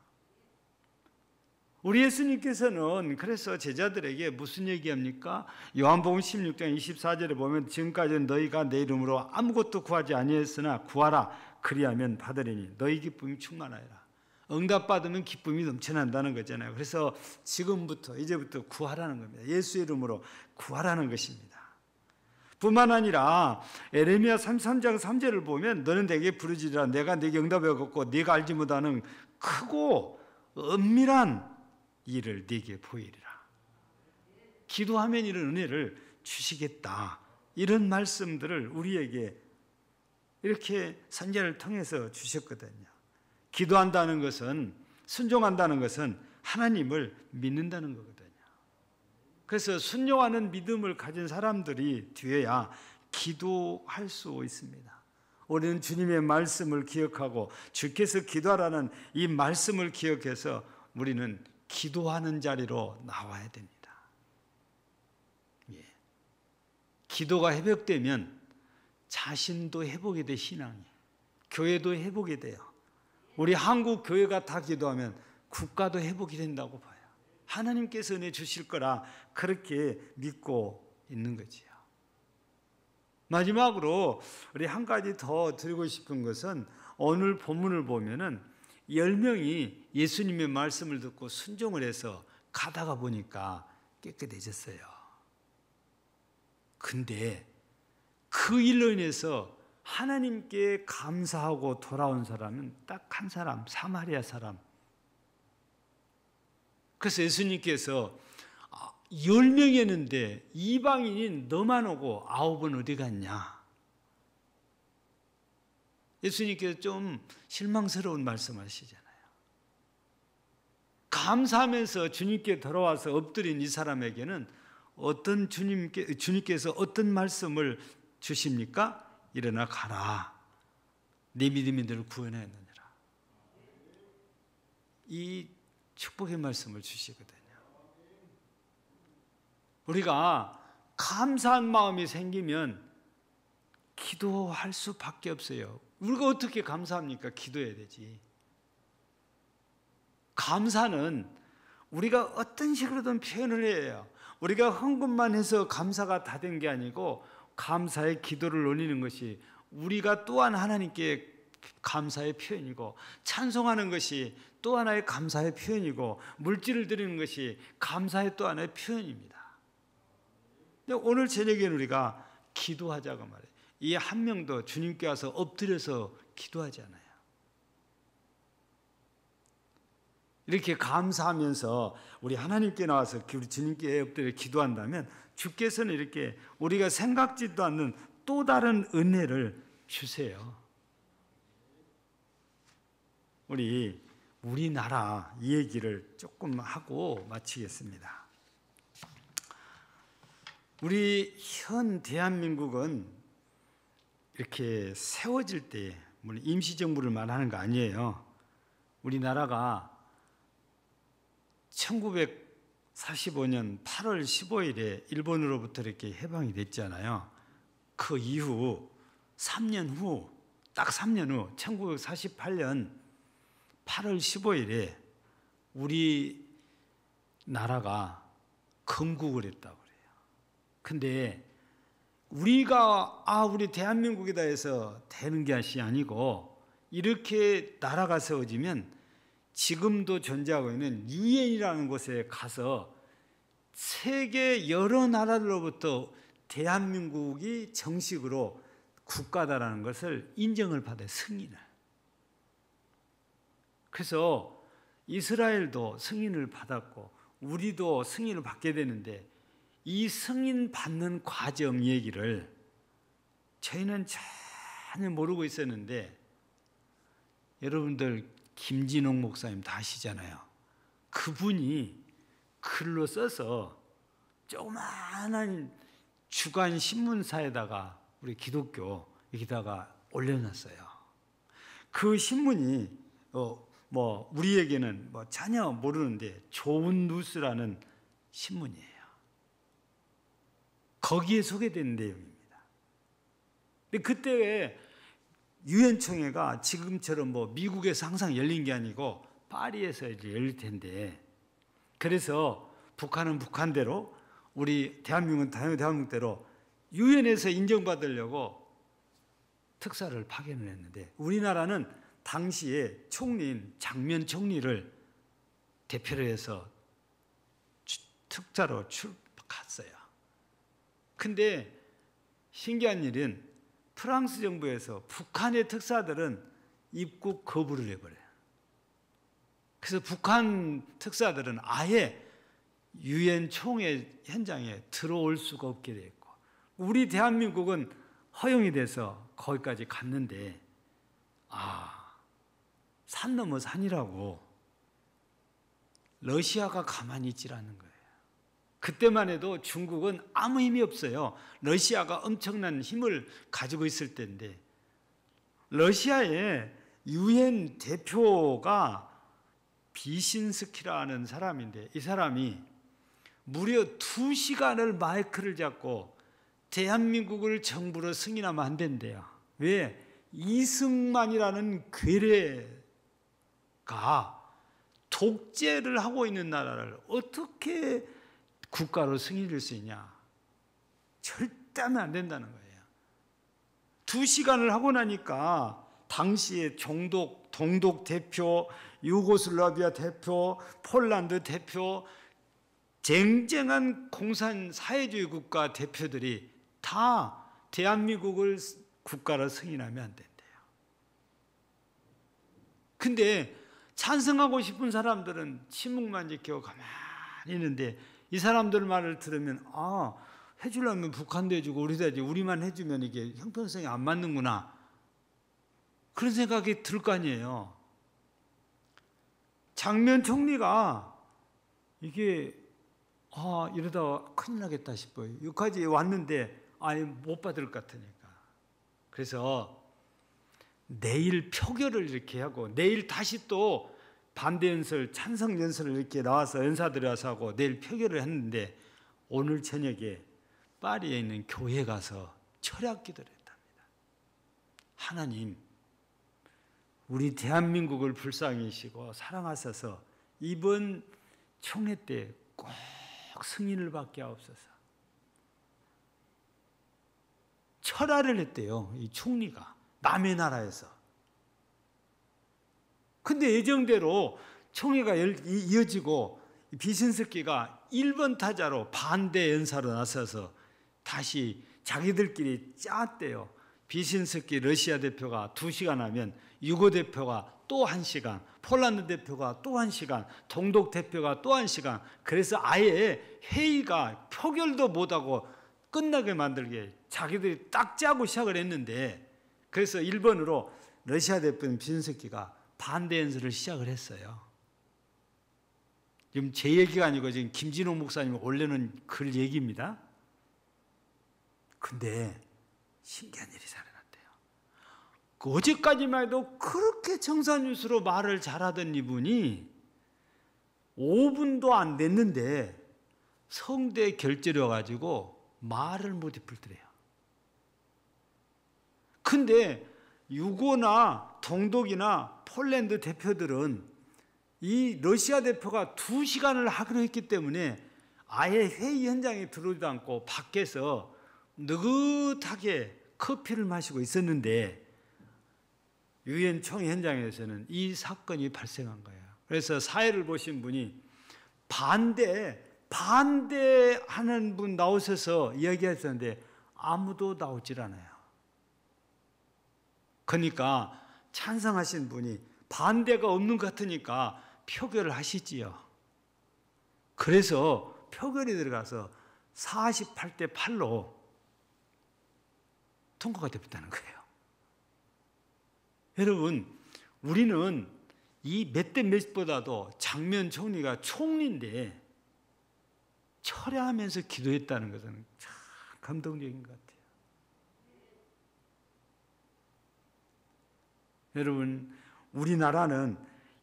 우리 예수님께서는 그래서 제자들에게 무슨 얘기합니까? 요한복음 16장 24절에 보면 지금까지는 너희가 내 이름으로 아무것도 구하지 아니했으나 구하라 그리하면 받으리니 너희 기쁨이 충만하리라. 응답받으면 기쁨이 넘쳐난다는 거잖아요. 그래서 지금부터 이제부터 구하라는 겁니다. 예수의 이름으로 구하라는 것입니다. 뿐만 아니라 에레미야 33장 3절을 보면 너는 내게 부르짖으라 내가 네게 응답하겠고 네가 알지 못하는 크고 은밀한 일을 네게 보이리라. 기도하면 이런 은혜를 주시겠다. 이런 말씀들을 우리에게 이렇게 선지자를 통해서 주셨거든요. 기도한다는 것은, 순종한다는 것은 하나님을 믿는다는 거거든요. 그래서 순종하는 믿음을 가진 사람들이 되어야 기도할 수 있습니다. 우리는 주님의 말씀을 기억하고 주께서 기도하라는 이 말씀을 기억해서 우리는 기도하는 자리로 나와야 됩니다. 기도가 회복되면 자신도 회복이 돼, 신앙이. 교회도 회복이 돼요. 우리 한국 교회가 다 기도하면 국가도 회복이 된다고 봐요. 하나님께서 은혜 주실 거라 그렇게 믿고 있는 거지요. 마지막으로 우리 한 가지 더 드리고 싶은 것은 오늘 본문을 보면은 10명이 예수님의 말씀을 듣고 순종을 해서 가다가 보니까 깨끗해졌어요. 근데 그 일로 인해서 하나님께 감사하고 돌아온 사람은 딱 한 사람, 사마리아 사람. 그래서 예수님께서 10명이었는데 이방인인 너만 오고 9은 어디 갔냐? 예수님께서 좀 실망스러운 말씀하시잖아요. 감사하면서 주님께 돌아와서 엎드린 이 사람에게는 어떤 주님께서 어떤 말씀을 주십니까? 일어나 가라. 네 믿음이 너를 구원하였느니라. 이 축복의 말씀을 주시거든요. 우리가 감사한 마음이 생기면 기도할 수밖에 없어요. 우리가 어떻게 감사합니까? 기도해야 되지. 감사는 우리가 어떤 식으로든 표현을 해야 해요. 우리가 헌금만 해서 감사가 다 된 게 아니고 감사의 기도를 올리는 것이 우리가 또한 하나님께 감사의 표현이고, 찬송하는 것이 또 하나의 감사의 표현이고, 물질을 드리는 것이 감사의 또 하나의 표현입니다. 근데 오늘 저녁에는 우리가 기도하자고 말해요. 이 한 명도 주님께 와서 엎드려서 기도하지 않아요. 이렇게 감사하면서 우리 하나님께 나와서 우리 주님께 엎드려 기도한다면 주께서는 이렇게 우리가 생각지도 않는 또 다른 은혜를 주세요. 우리나라 이 얘기를 조금 하고 마치겠습니다. 우리 현 대한민국은 이렇게 세워질 때, 물론 임시정부를 말하는 거 아니에요. 우리나라가 1945년 8월 15일에 일본으로부터 이렇게 해방이 됐잖아요. 그 이후 3년 후, 딱 3년 후 1948년 8월 15일에 우리나라가 건국을 했다고 그래요. 근데 우리가 우리 대한민국이다 해서 되는 것이 아니고, 이렇게 나라가 세워지면 지금도 존재하고 있는 유엔이라는 곳에 가서 세계 여러 나라들로부터 대한민국이 정식으로 국가다라는 것을 인정을 받아요. 승인을. 그래서 이스라엘도 승인을 받았고 우리도 승인을 받게 되는데, 이 승인 받는 과정 얘기를 저희는 전혀 모르고 있었는데, 여러분들 김진홍 목사님 다 아시잖아요. 그분이 글로 써서 조그마한 주간 신문사에다가 우리 기독교 여기다가 올려놨어요. 그 신문이 우리에게는 전혀 모르는데 좋은 뉴스라는 신문이에요. 거기에 소개된 내용입니다. 근데 그때 유엔 총회가 지금처럼 미국에서 항상 열린 게 아니고 파리에서 이제 열릴 텐데, 그래서 북한은 북한대로, 우리 대한민국은 대한민국대로 유엔에서 인정받으려고 특사를 파견을 했는데, 우리나라는 당시에 총리인 장면 총리를 대표로 해서 특사로 갔어요. 근데 신기한 일은 프랑스 정부에서 북한의 특사들은 입국 거부를 해버려요. 그래서 북한 특사들은 아예 유엔 총회 현장에 들어올 수가 없게 됐고, 우리 대한민국은 허용이 돼서 거기까지 갔는데, 산 넘어 산이라고 러시아가 가만히 있질 않는 거예요. 그때만 해도 중국은 아무 힘이 없어요. 러시아가 엄청난 힘을 가지고 있을 때인데, 러시아의 유엔 대표가 비신스키라는 사람인데, 이 사람이 무려 2시간을 마이크를 잡고 대한민국을 정부로 승인하면 안 된대요. 왜? 이승만이라는 괴뢰 독재를 하고 있는 나라를 어떻게 국가로 승인할 수 있냐? 절대 하면 안 된다는 거예요. 2시간을 하고 나니까 당시에 동독 대표, 유고슬라비아 대표, 폴란드 대표, 쟁쟁한 공산 사회주의 국가 대표들이 다 대한민국을 국가로 승인하면 안 된대요. 근데 찬성하고 싶은 사람들은 침묵만 지키고 가만히 있는데, 이 사람들 말을 들으면 해주려면 북한도 해주고 우리도 해주고 우리만 해주면 이게 형평성이 안 맞는구나, 그런 생각이 들 거 아니에요. 장면 총리가 이게 이러다가 큰일 나겠다 싶어요. 여기까지 왔는데 못 받을 것 같으니까. 그래서 내일 표결을 이렇게 하고, 내일 다시 또 반대 연설, 찬성 연설을 이렇게 나와서 연사들이 와서 하고 내일 표결을 했는데, 오늘 저녁에 파리에 있는 교회 가서 철학 기도를 했답니다. 하나님, 우리 대한민국을 불쌍히 여기시고 사랑하셔서 이번 총회 때 꼭 승인을 받게 하옵소서. 철화를 했대요, 이 총리가 남의 나라에서. 근데 예정대로 총회가 이어지고 비신스키가 1번 타자로 반대 연사로 나서서 다시 자기들끼리 짰대요. 비신스키 러시아 대표가 2시간 하면 유고 대표가 또 1시간, 폴란드 대표가 또 1시간, 동독 대표가 또 1시간. 그래서 아예 회의가 표결도 못하고 끝나게 만들게 자기들이 딱 짜고 시작을 했는데, 그래서 1번으로 러시아 대표는 비신스키가 반대 연설을 시작을 했어요. 지금 제 얘기가 아니고 지금 김진호 목사님이 올려놓은 글 얘기입니다. 근데 신기한 일이 일어났대요. 어제까지만 해도 그렇게 정상뉴스로 말을 잘하던 이분이 5분도 안 됐는데 성대 결절이 와가지고 말을 못 입을더래요. 근데 유고나 동독이나 폴란드 대표들은 이 러시아 대표가 2시간을 하기로 했기 때문에 아예 회의 현장에 들어오지도 않고 밖에서 느긋하게 커피를 마시고 있었는데, 유엔 총회 현장에서는 이 사건이 발생한 거예요. 그래서 사회를 보신 분이 반대하는 분 나오셔서 이야기하셨는데 아무도 나오질 않아요. 그러니까 찬성하신 분이 반대가 없는 것 같으니까 표결을 하시지요. 그래서 표결이 들어가서 48대 8로 통과가 됐다는 거예요. 여러분, 우리는 이 몇 대 몇보다도 장면 총리가 총리인데 철회하면서 기도했다는 것은 참 감동적인 것 같아요. 여러분, 우리나라는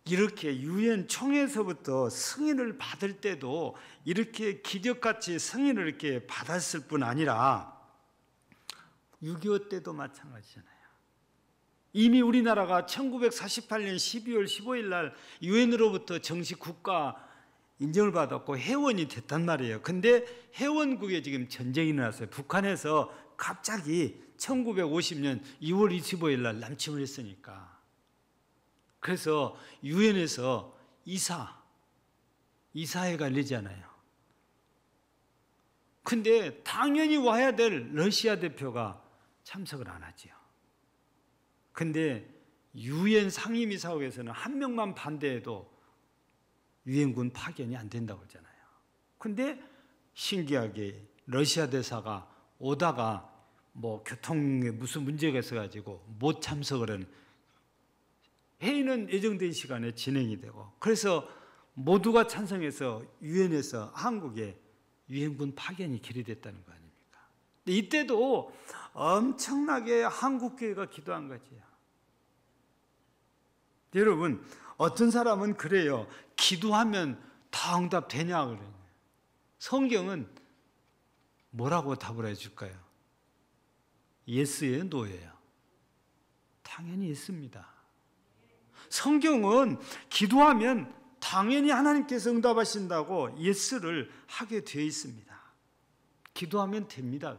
이렇게 유엔 총회에서부터 승인을 받을 때도 이렇게 기적같이 승인을 이렇게 받았을 뿐 아니라 6.25 때도 마찬가지잖아요. 이미 우리나라가 1948년 12월 15일 날 유엔으로부터 정식 국가 인정을 받았고 회원이 됐단 말이에요. 근데 회원국에 지금 전쟁이 일어났어요. 북한에서 갑자기 1950년 2월 25일 날 남침을 했으니까. 그래서 유엔에서 이사회가 열리잖아요. 근데 당연히 와야 될 러시아 대표가 참석을 안 하지요. 근데 유엔 상임이사국에서는 한 명만 반대해도 유엔군 파견이 안 된다고 그러잖아요. 근데 신기하게 러시아 대사가 오다가 교통에 무슨 문제가 있어가지고 못 참석을 하는, 회의는 예정된 시간에 진행이 되고, 그래서 모두가 찬성해서 유엔에서 한국에 유엔군 파견이 결의됐다는 거 아닙니까? 이때도 엄청나게 한국교회가 기도한 거지요. 여러분, 어떤 사람은 그래요. 기도하면 다 응답되냐 그래요. 성경은 뭐라고 답을 해줄까요? 예스예요, 노예요? 당연히 예스입니다. 성경은 기도하면 당연히 하나님께서 응답하신다고 예스를 하게 되어 있습니다. 기도하면 됩니다.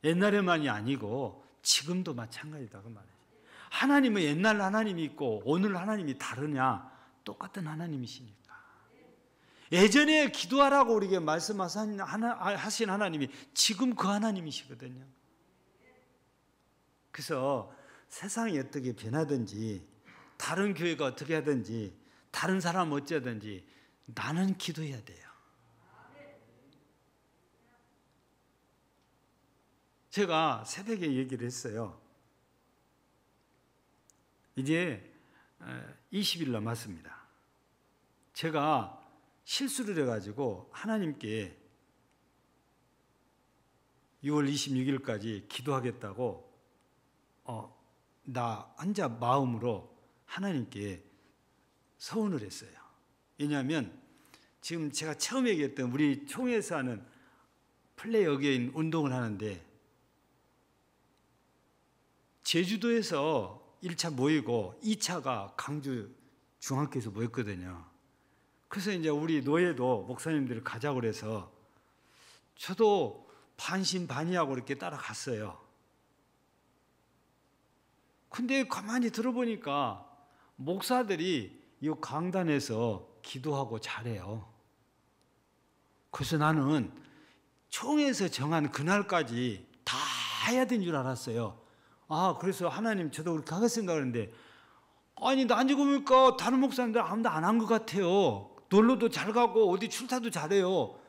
옛날에만이 아니고 지금도 마찬가지다 그 말이에요. 하나님은 옛날 하나님이 있고 오늘 하나님이 다르냐? 똑같은 하나님이시니까. 예전에 기도하라고 우리에게 말씀하신 하나님이 지금 그 하나님이시거든요. 그래서 세상이 어떻게 변하든지 다른 교회가 어떻게 하든지 다른 사람 어쩌든지 나는 기도해야 돼요. 제가 새벽에 얘기를 했어요. 이제 20일 남았습니다. 제가 실수를 해가지고 하나님께 6월 26일까지 기도하겠다고 나 혼자 마음으로 하나님께 서원을 했어요. 왜냐하면 지금 제가 처음 얘기했던 우리 총회에서 하는 플레이 어게인 운동을 하는데 제주도에서 1차 모이고 2차가 강주 중학교에서 모였거든요. 그래서 이제 우리 노예도 목사님들을 가자고 그래서 저도 반신반의하고 이렇게 따라갔어요. 근데 가만히 들어보니까 목사들이 이 강단에서 기도하고 잘해요. 그래서 나는 총회에서 정한 그날까지 다 해야 되는 줄 알았어요. 그래서 하나님 저도 그렇게 하겠습니다 그랬는데 아니 나 보니까 다른 목사님들 아무도 안 한 것 같아요. 놀러도 잘 가고 어디 출타도 잘해요.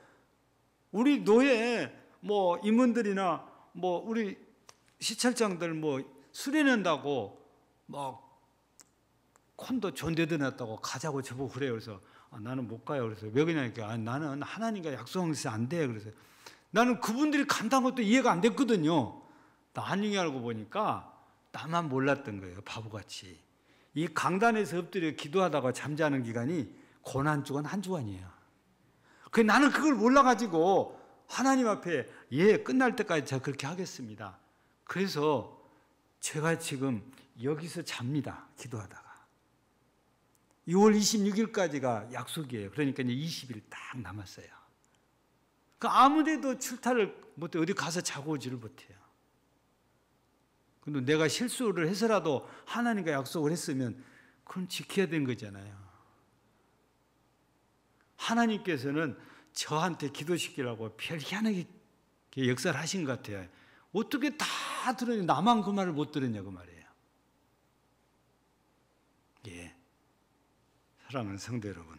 우리 노예 뭐 임원들이나 뭐 우리 시찰장들 뭐 수련한다고 막 콘도 존대도 냈다고 가자고 저보고 그래요. 그래서 나는 못 가요. 그래서 왜 그러냐니까 나는 하나님과 약속한 것이 안 돼. 그래서 나는 그분들이 간다는 것도 이해가 안 됐거든요. 나중에 알고 보니까 나만 몰랐던 거예요. 바보같이. 이 강단에서 엎드려 기도하다가 잠자는 기간이 고난주간 한 주간이에요. 나는 그걸 몰라가지고 하나님 앞에 끝날 때까지 제가 그렇게 하겠습니다. 그래서 제가 지금 여기서 잡니다. 기도하다가. 6월 26일까지가 약속이에요. 그러니까 이제 20일 딱 남았어요. 아무데도 출타를 못해 어디 가서 자고 오지를 못해요. 근데 내가 실수를 해서라도 하나님과 약속을 했으면 그건 지켜야 되는 거잖아요. 하나님께서는 저한테 기도시키라고 별 희한하게 역사를 하신 것 같아요. 어떻게 다 들으니 나만 그 말을 못 들었냐고 말이에요. 사랑하는 성도 여러분,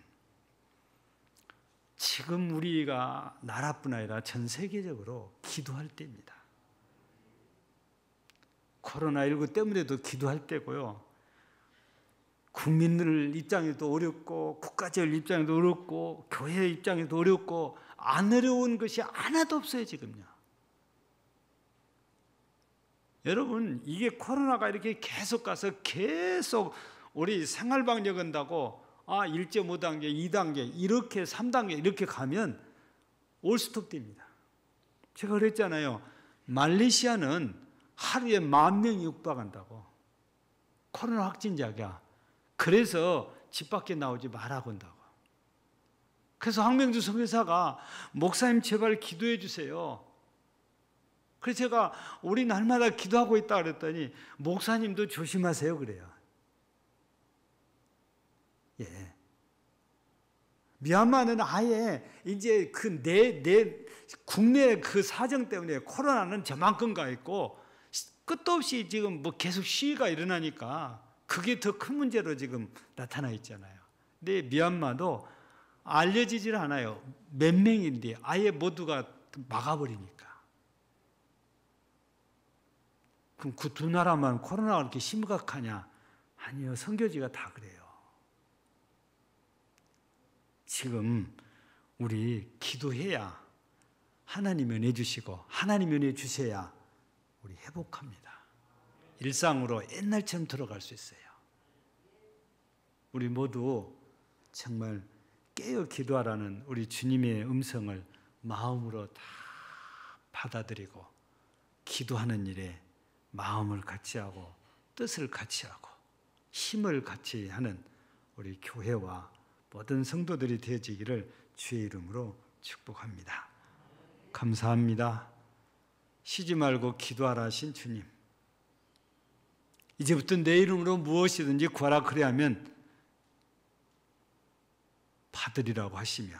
지금 우리가 나라뿐 아니라 전 세계적으로 기도할 때입니다. 코로나19 때문에도 기도할 때고요. 국민들 입장에도 어렵고 국가적 입장에도 어렵고 교회 입장에도 어렵고 안 어려운 것이 하나도 없어요 지금요. 여러분 이게 코로나가 이렇게 계속 가서 계속 우리 생활방역 한다고 1.5단계, 2단계 이렇게 3단계 이렇게 가면 올스톱 됩니다. 제가 그랬잖아요. 말레이시아는 하루에 10,000명이 육박한다고. 코로나 확진자가. 그래서 집 밖에 나오지 말라고 한다고. 그래서 황명주 선교사가 목사님 제발 기도해 주세요. 그래서 제가 우리 날마다 기도하고 있다 그랬더니 목사님도 조심하세요 그래요. 미얀마는 아예 이제 내 국내 그 사정 때문에 코로나는 저만큼 가 있고 끝도 없이 지금 뭐 계속 시위가 일어나니까 그게 더 큰 문제로 지금 나타나 있잖아요. 근데 미얀마도 알려지질 않아요. 몇 명인데 아예 모두가 막아버리니까. 그럼 그 두 나라만 코로나가 그렇게 심각하냐? 아니요. 선교지가 다 그래요. 지금 우리 기도해야 하나님 은혜 주시고 하나님 은혜 주셔야 우리 회복합니다. 일상으로 옛날처럼 들어갈 수 있어요. 우리 모두 정말 깨어 기도하라는 우리 주님의 음성을 마음으로 다 받아들이고 기도하는 일에 마음을 같이 하고 뜻을 같이 하고 힘을 같이 하는 우리 교회와 모든 성도들이 되어지기를 주의 이름으로 축복합니다. 감사합니다. 쉬지 말고 기도하라 하신 주님, 이제부터 내 이름으로 무엇이든지 구하라 그리하면 받으리라고 하시며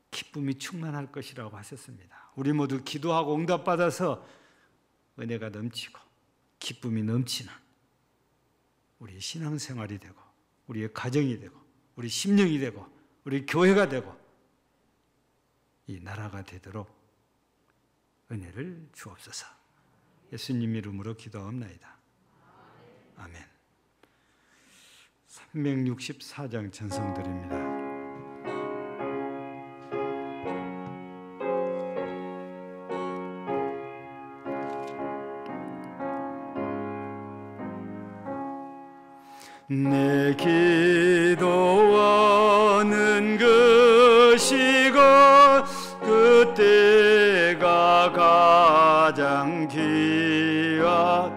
기쁨이 충만할 것이라고 하셨습니다. 우리 모두 기도하고 응답받아서 은혜가 넘치고 기쁨이 넘치는 우리 신앙생활이 되고 우리의 가정이 되고 우리 심령이 되고 우리 교회가 되고 이 나라가 되도록 은혜를 주옵소서. 예수님 이름으로 기도하옵나이다. 아멘. 364장 찬송드립니다. 내 기도하는 그 시간 그때가 가장 귀한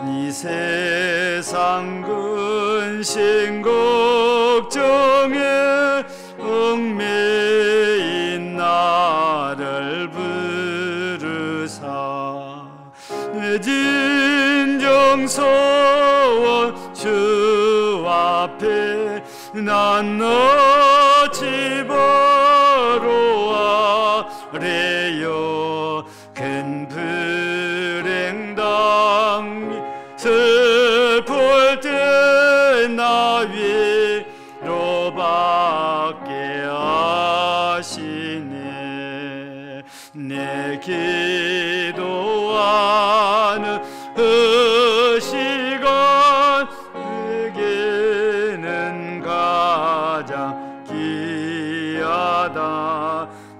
이 세상 근심 걱정에 얽매인 나를 부르사 내 진정서원 주 앞에 난 어찌 바로하래요. 큰 불행 당기 슬플 때 나 위로받게 하시네. 내 기도하는 그 시간 내게는 가장 귀하다.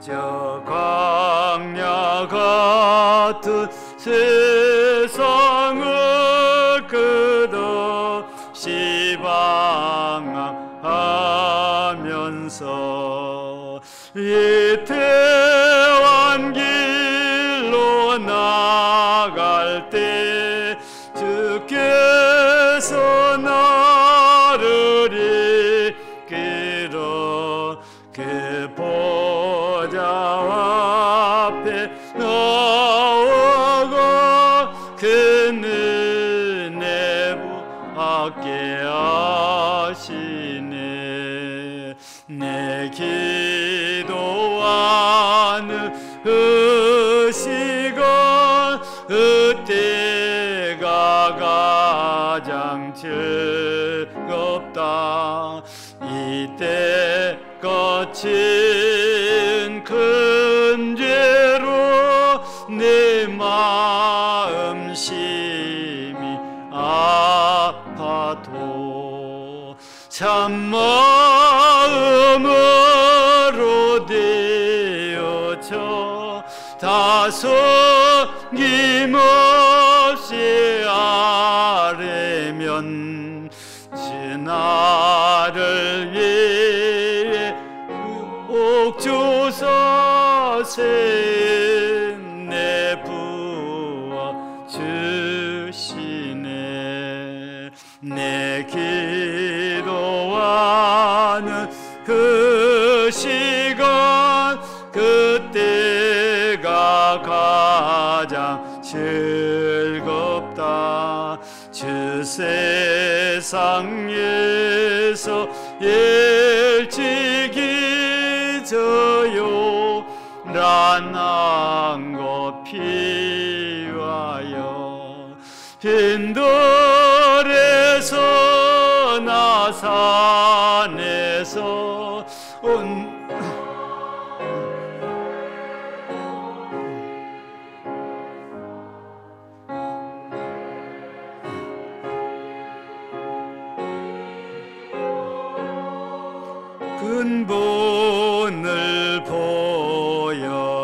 저 광야 같은 세상을 끝없이 방황하면서 이 태완 길로 나갈 때 주께서 나를 이끌어 그 보좌 앞에 나아가 그 은혜 받게 하시네. 내 기도하는 그 시간 그때가 가장 즐겁다. 이때 거친 큰 죄로 내 마음 심히 아파도 참마음으로 되어져 다소 김없이 아뢰면 주 나를 위해 옥조사 새 부어 주시네. 내 기도하는 그 시간 그때가 가장 즐겁다. 주 세상에서 일찍이 저요 란한 것 피하여 빈들에서 나산에서 온 근본을 보여주셨네.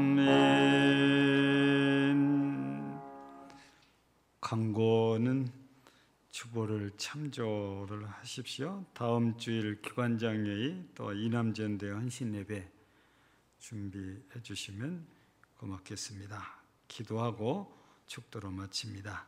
아멘. 강고는 주보를 참조를 하십시오. 다음 주일 기관장회의 또 이남전대 헌신예배 준비해 주시면 고맙겠습니다. 기도하고 축도로 마칩니다.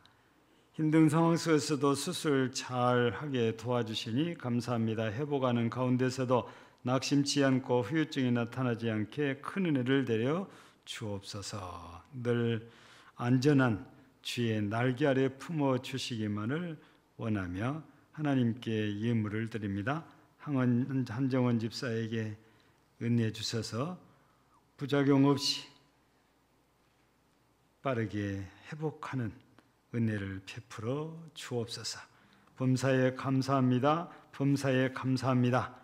힘든 상황 속에서도 수술 잘 하게 도와주시니 감사합니다. 회복하는 가운데서도 낙심치 않고 후유증이 나타나지 않게 큰 은혜를 내려 주옵소서. 늘 안전한 주의 날개 아래 품어 주시기만을 원하며 하나님께 예물을 드립니다. 한정원 집사에게 은혜 주셔서 부작용 없이 빠르게 회복하는 은혜를 베풀어 주옵소서. 범사에 감사합니다. 범사에 감사합니다.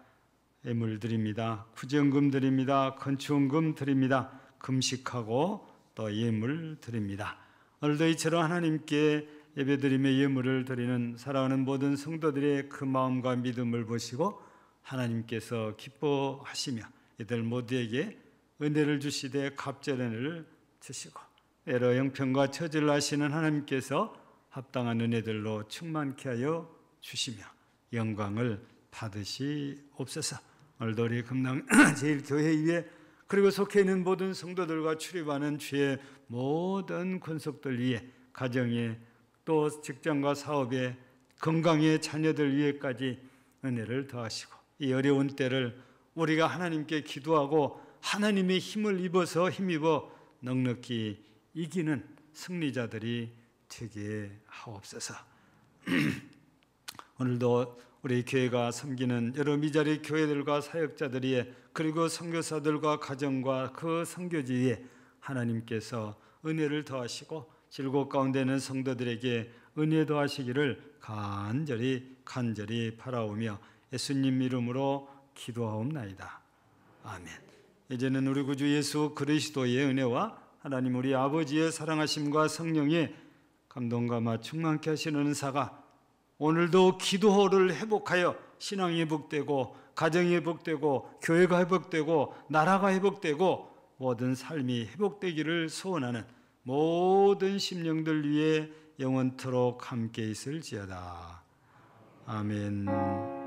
예물 드립니다. 구제연금 드립니다. 건축원금 드립니다. 금식하고 또 예물 드립니다. 오늘도 이처럼 하나님께 예배드리며 예물을 드리는 사랑하는 모든 성도들의 그 마음과 믿음을 보시고 하나님께서 기뻐하시며 이들 모두에게 은혜를 주시되 갑절의 은혜를 주시고 애로 형편과 처지를 아시는 하나님께서 합당한 은혜들로 충만케 하여 주시며 영광을 받으시옵소서. 오늘도 우리 금남 제1교회 그리고 속해 있는 모든 성도들과 출입하는 주의 모든 권속들 위해 가정에 또 직장과 사업에 건강에 자녀들 위해까지 은혜를 더하시고 이 어려운 때를 우리가 하나님께 기도하고 하나님의 힘을 입어서 힘입어 넉넉히 이기는 승리자들이 되게 하옵소서. 오늘도 우리 교회가 섬기는 여러 미자리 교회들과 사역자들이 그리고 선교사들과 가정과 그 선교지에 하나님께서 은혜를 더하시고 질곡 가운데 있는 성도들에게 은혜 더하시기를 간절히 바라오며 예수님 이름으로 기도하옵나이다. 아멘. 이제는 우리 구주 예수 그리스도의 은혜와 하나님 우리 아버지의 사랑하심과 성령의 감동과 충만케 하시는 은사가 오늘도 기도를 회복하여 신앙이 회복되고 가정이 회복되고 교회가 회복되고 나라가 회복되고 모든 삶이 회복되기를 소원하는 모든 심령들 위해 영원토록 함께 있을지어다. 아멘.